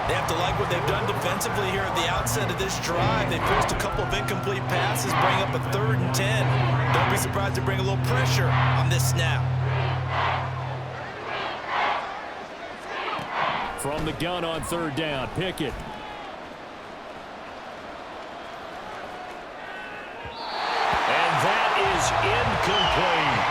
They have to like what they've done defensively here at the outset of this drive. They forced a couple of incomplete passes, bring up a 3rd and 10. Don't be surprised to bring a little pressure on this snap. From the gun on 3rd down, Pickett. And that is incomplete.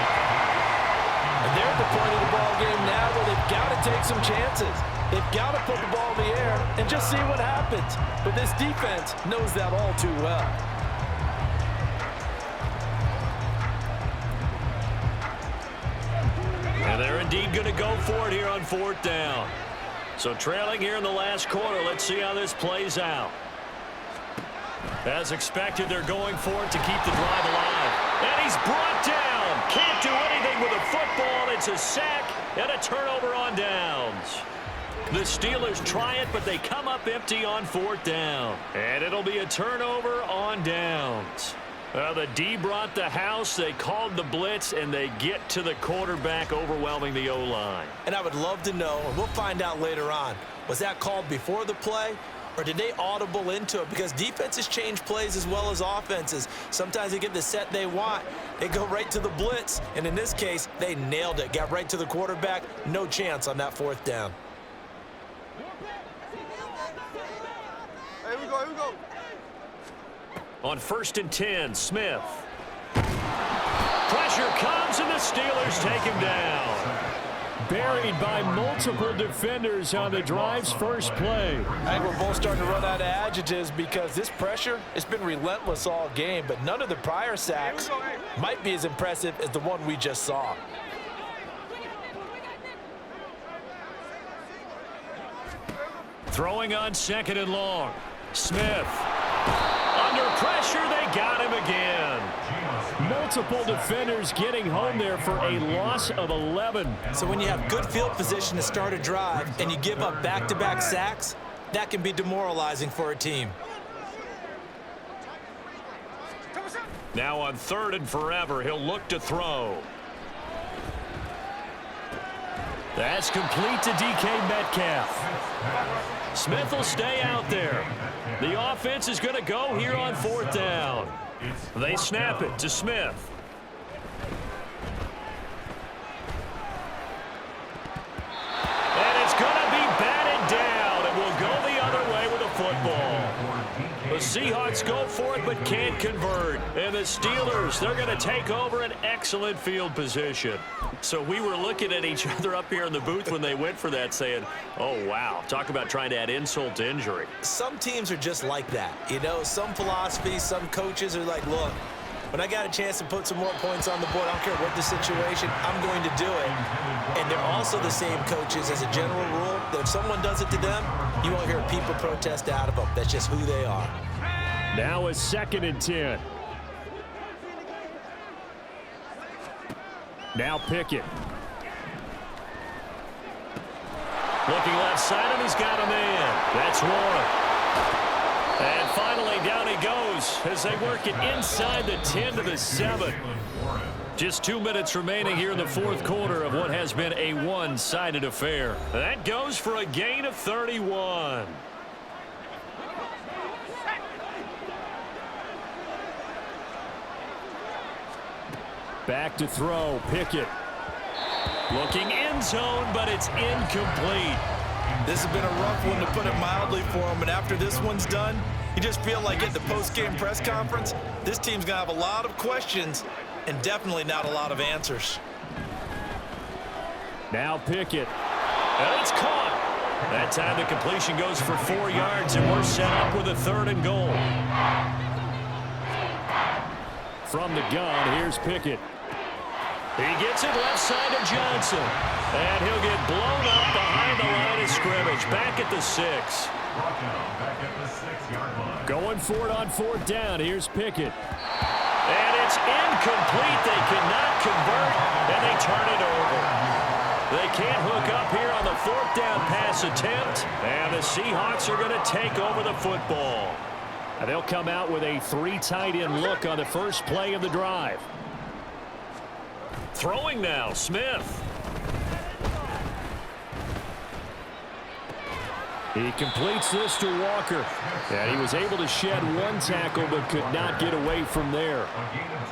And they're at the point of the ball game now where they've got to take some chances. They've got to put the ball in the air and just see what happens. But this defense knows that all too well. And they're indeed going to go for it here on 4th down. So trailing here in the last quarter, let's see how this plays out. As expected, they're going for it to keep the drive alive. And he's brought down. Can't do anything with a football. It's a sack and a turnover on downs. The Steelers try it, but they come up empty on 4th down. And it'll be a turnover on downs. The D brought the house. They called the blitz, and they get to the quarterback, overwhelming the O-line. And I would love to know, and we'll find out later on, was that called before the play, or did they audible into it? Because defenses change plays as well as offenses. Sometimes they get the set they want. They go right to the blitz, and in this case, they nailed it. Got right to the quarterback. No chance on that 4th down. Here we go, here we go. On 1st and 10, Smith. Pressure comes, and the Steelers take him down. Buried by multiple defenders on the drive's first play. I think we're both starting to run out of adjectives because this pressure, it's been relentless all game, but none of the prior sacks might be as impressive as the one we just saw. Throwing on 2nd and long. Smith. Under pressure, they got him again. Multiple defenders getting home there for a loss of 11. So when you have good field position to start a drive and you give up back-to-back sacks, that can be demoralizing for a team. Now on 3rd and forever, he'll look to throw. That's complete to DK Metcalf. Smith will stay out there. The offense is going to go here on 4th down. They snap it to Smith. And it's going to be batted down, and we'll go the other way with a football. The Seahawks go for it but can't convert. And the Steelers, they're going to take over an excellent field position. So we were looking at each other up here in the booth when they went for that saying, oh, wow, talk about trying to add insult to injury. Some teams are just like that. You know, some philosophies, some coaches are like, look, when I got a chance to put some more points on the board, I don't care what the situation, I'm going to do it. And they're also the same coaches as a general rule that if someone does it to them, you won't hear people protest out of them. That's just who they are. Now a 2nd and 10. Now Pickett. Looking left side, and he's got a man. That's one. And finally, down he goes as they work it inside the 10 to the 7. Just 2 minutes remaining here in the 4th quarter of what has been a one-sided affair. That goes for a gain of 31. Back to throw, Pickett. Looking end zone, but it's incomplete. This has been a rough one, to put it mildly, for him. And after this one's done, you just feel like at the post-game press conference, this team's going to have a lot of questions and definitely not a lot of answers. Now Pickett. And it's caught. That time the completion goes for 4 yards, and we're set up with a 3rd and goal. From the gun, here's Pickett. He gets it left side to Johnson. And he'll get blown up behind the line of scrimmage. Back at the 6. Back at the 6-yard line. Going for it on 4th down. Here's Pickett. And it's incomplete. They cannot convert, and they turn it over. They can't hook up here on the 4th down pass attempt. And the Seahawks are going to take over the football. And they'll come out with a 3 tight end look on the first play of the drive. Throwing now, Smith. He completes this to Walker. And he was able to shed 1 tackle but could not get away from there.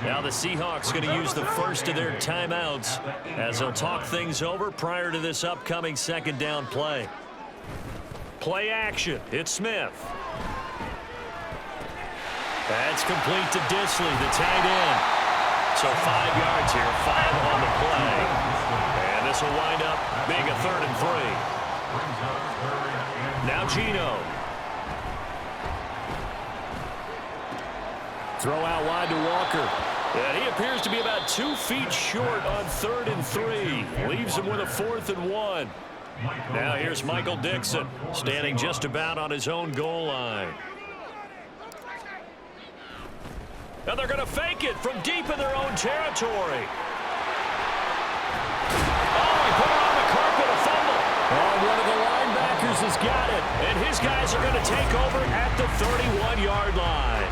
Now the Seahawks going to use the first of their timeouts as they'll talk things over prior to this upcoming 2nd down play. Play action. It's Smith. That's complete to Disley, the tight end. So 5 yards here, 5 on the play. And this will wind up being a 3rd and 3. Now Geno. Throw out wide to Walker. And he appears to be about 2 feet short on 3rd and 3. Leaves him with a 4th and 1. Now here's Michael Dixon, standing just about on his own goal line. Now they're going to fake it from deep in their own territory. Oh, he put it on the carpet, a fumble. Oh, one of the linebackers has got it. And his guys are going to take over at the 31-yard line.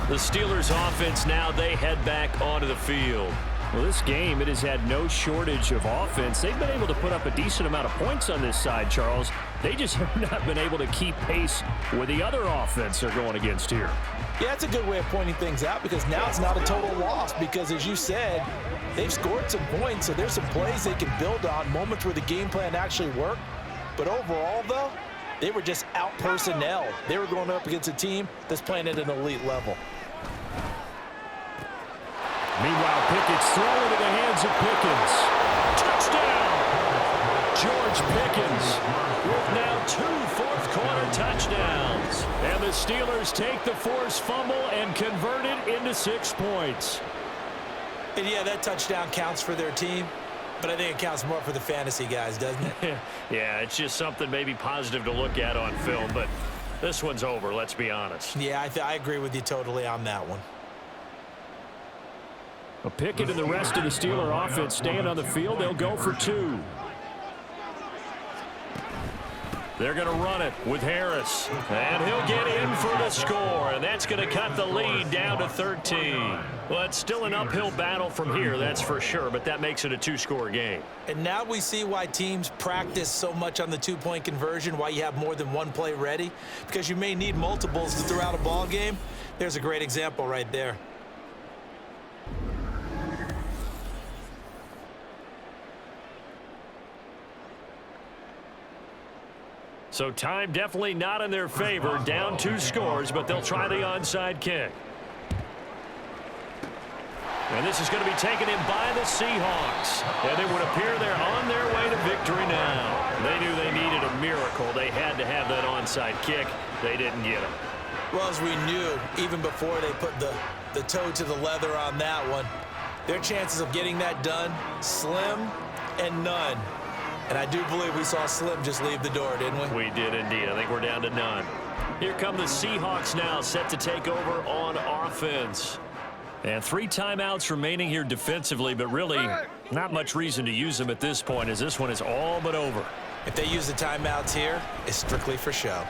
The Steelers offense now, they head back onto the field. Well, this game, it has had no shortage of offense. They've been able to put up a decent amount of points on this side, Charles. They just have not been able to keep pace with the other offense they're going against here. Yeah, that's a good way of pointing things out, because now it's not a total loss, because as you said, they've scored some points, so there's some plays they can build on, moments where the game plan actually worked. But overall, though, they were just out-personnel. They were going up against a team that's playing at an elite level. Meanwhile, Pickett's thrown into the hands of Pickens. Touchdown! George Pickens with now 2 fourth-quarter touchdowns. And the Steelers take the forced fumble and convert it into 6 points. And yeah, that touchdown counts for their team, but I think it counts more for the fantasy guys, doesn't it? Yeah, it's just something maybe positive to look at on film, but this one's over, let's be honest. Yeah, I agree with you totally on that one. Pickett and the rest of the Steeler offense stand on the field. They'll go for 2. They're going to run it with Harris. And he'll get in for the score. And that's going to cut the lead down to 13. Well, it's still an uphill battle from here, that's for sure. But that makes it a 2-score game. And now we see why teams practice so much on the 2-point conversion, why you have more than one play ready. Because you may need multiples to throw out a ball game. There's a great example right there. So time definitely not in their favor. Down 2 scores, but they'll try the onside kick. And this is going to be taken in by the Seahawks. And it would appear they're on their way to victory now. They knew they needed a miracle. They had to have that onside kick. They didn't get it. Well, as we knew, even before they put the toe to the leather on that one, their chances of getting that done, slim and none. And I do believe we saw Slim just leave the door, didn't we? We did indeed. I think we're down to none. Here come the Seahawks now, set to take over on offense. And 3 timeouts remaining here defensively, but really not much reason to use them at this point, as this one is all but over. If they use the timeouts here, it's strictly for show.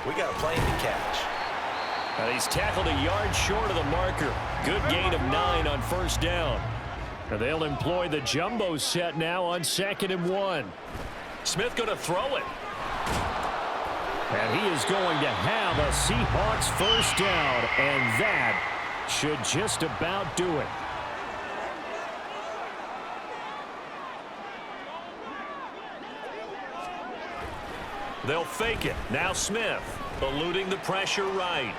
We got a plane to catch. He's tackled a yard short of the marker. Good gain of 9 on 1st down. And they'll employ the jumbo set now on 2nd and 1. Smith going to throw it. And he is going to have a Seahawks 1st down. And that Should just about do it. They'll fake it. Now Smith, eluding the pressure right.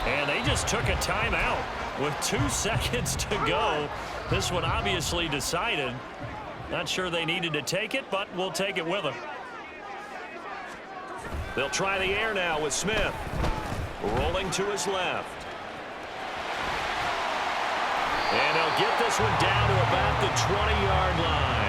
And they just took a timeout with 2 seconds to go. This one obviously decided. Not sure they needed to take it, but we'll take it with them. They'll try the air now with Smith. Rolling to his left. And he'll get this one down to about the 20-yard line.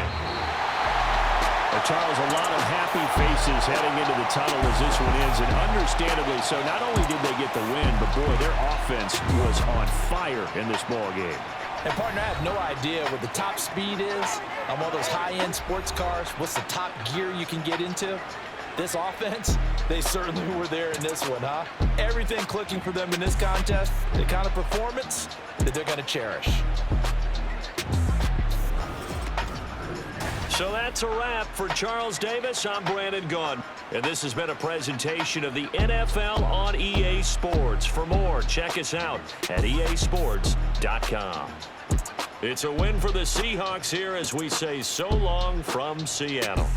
Charles, a lot of happy faces heading into the tunnel as this one ends, and understandably so. Not only did they get the win, but boy, their offense was on fire in this ball game. And partner, I have no idea what the top speed is on one of those high-end sports cars. What's the top gear you can get into? This offense, they certainly were there in this one, huh? Everything clicking for them in this contest, the kind of performance that they're going to cherish. So that's a wrap for Charles Davis. I'm Brandon Gunn. And this has been a presentation of the NFL on EA Sports. For more, check us out at easports.com. It's a win for the Seahawks here as we say so long from Seattle.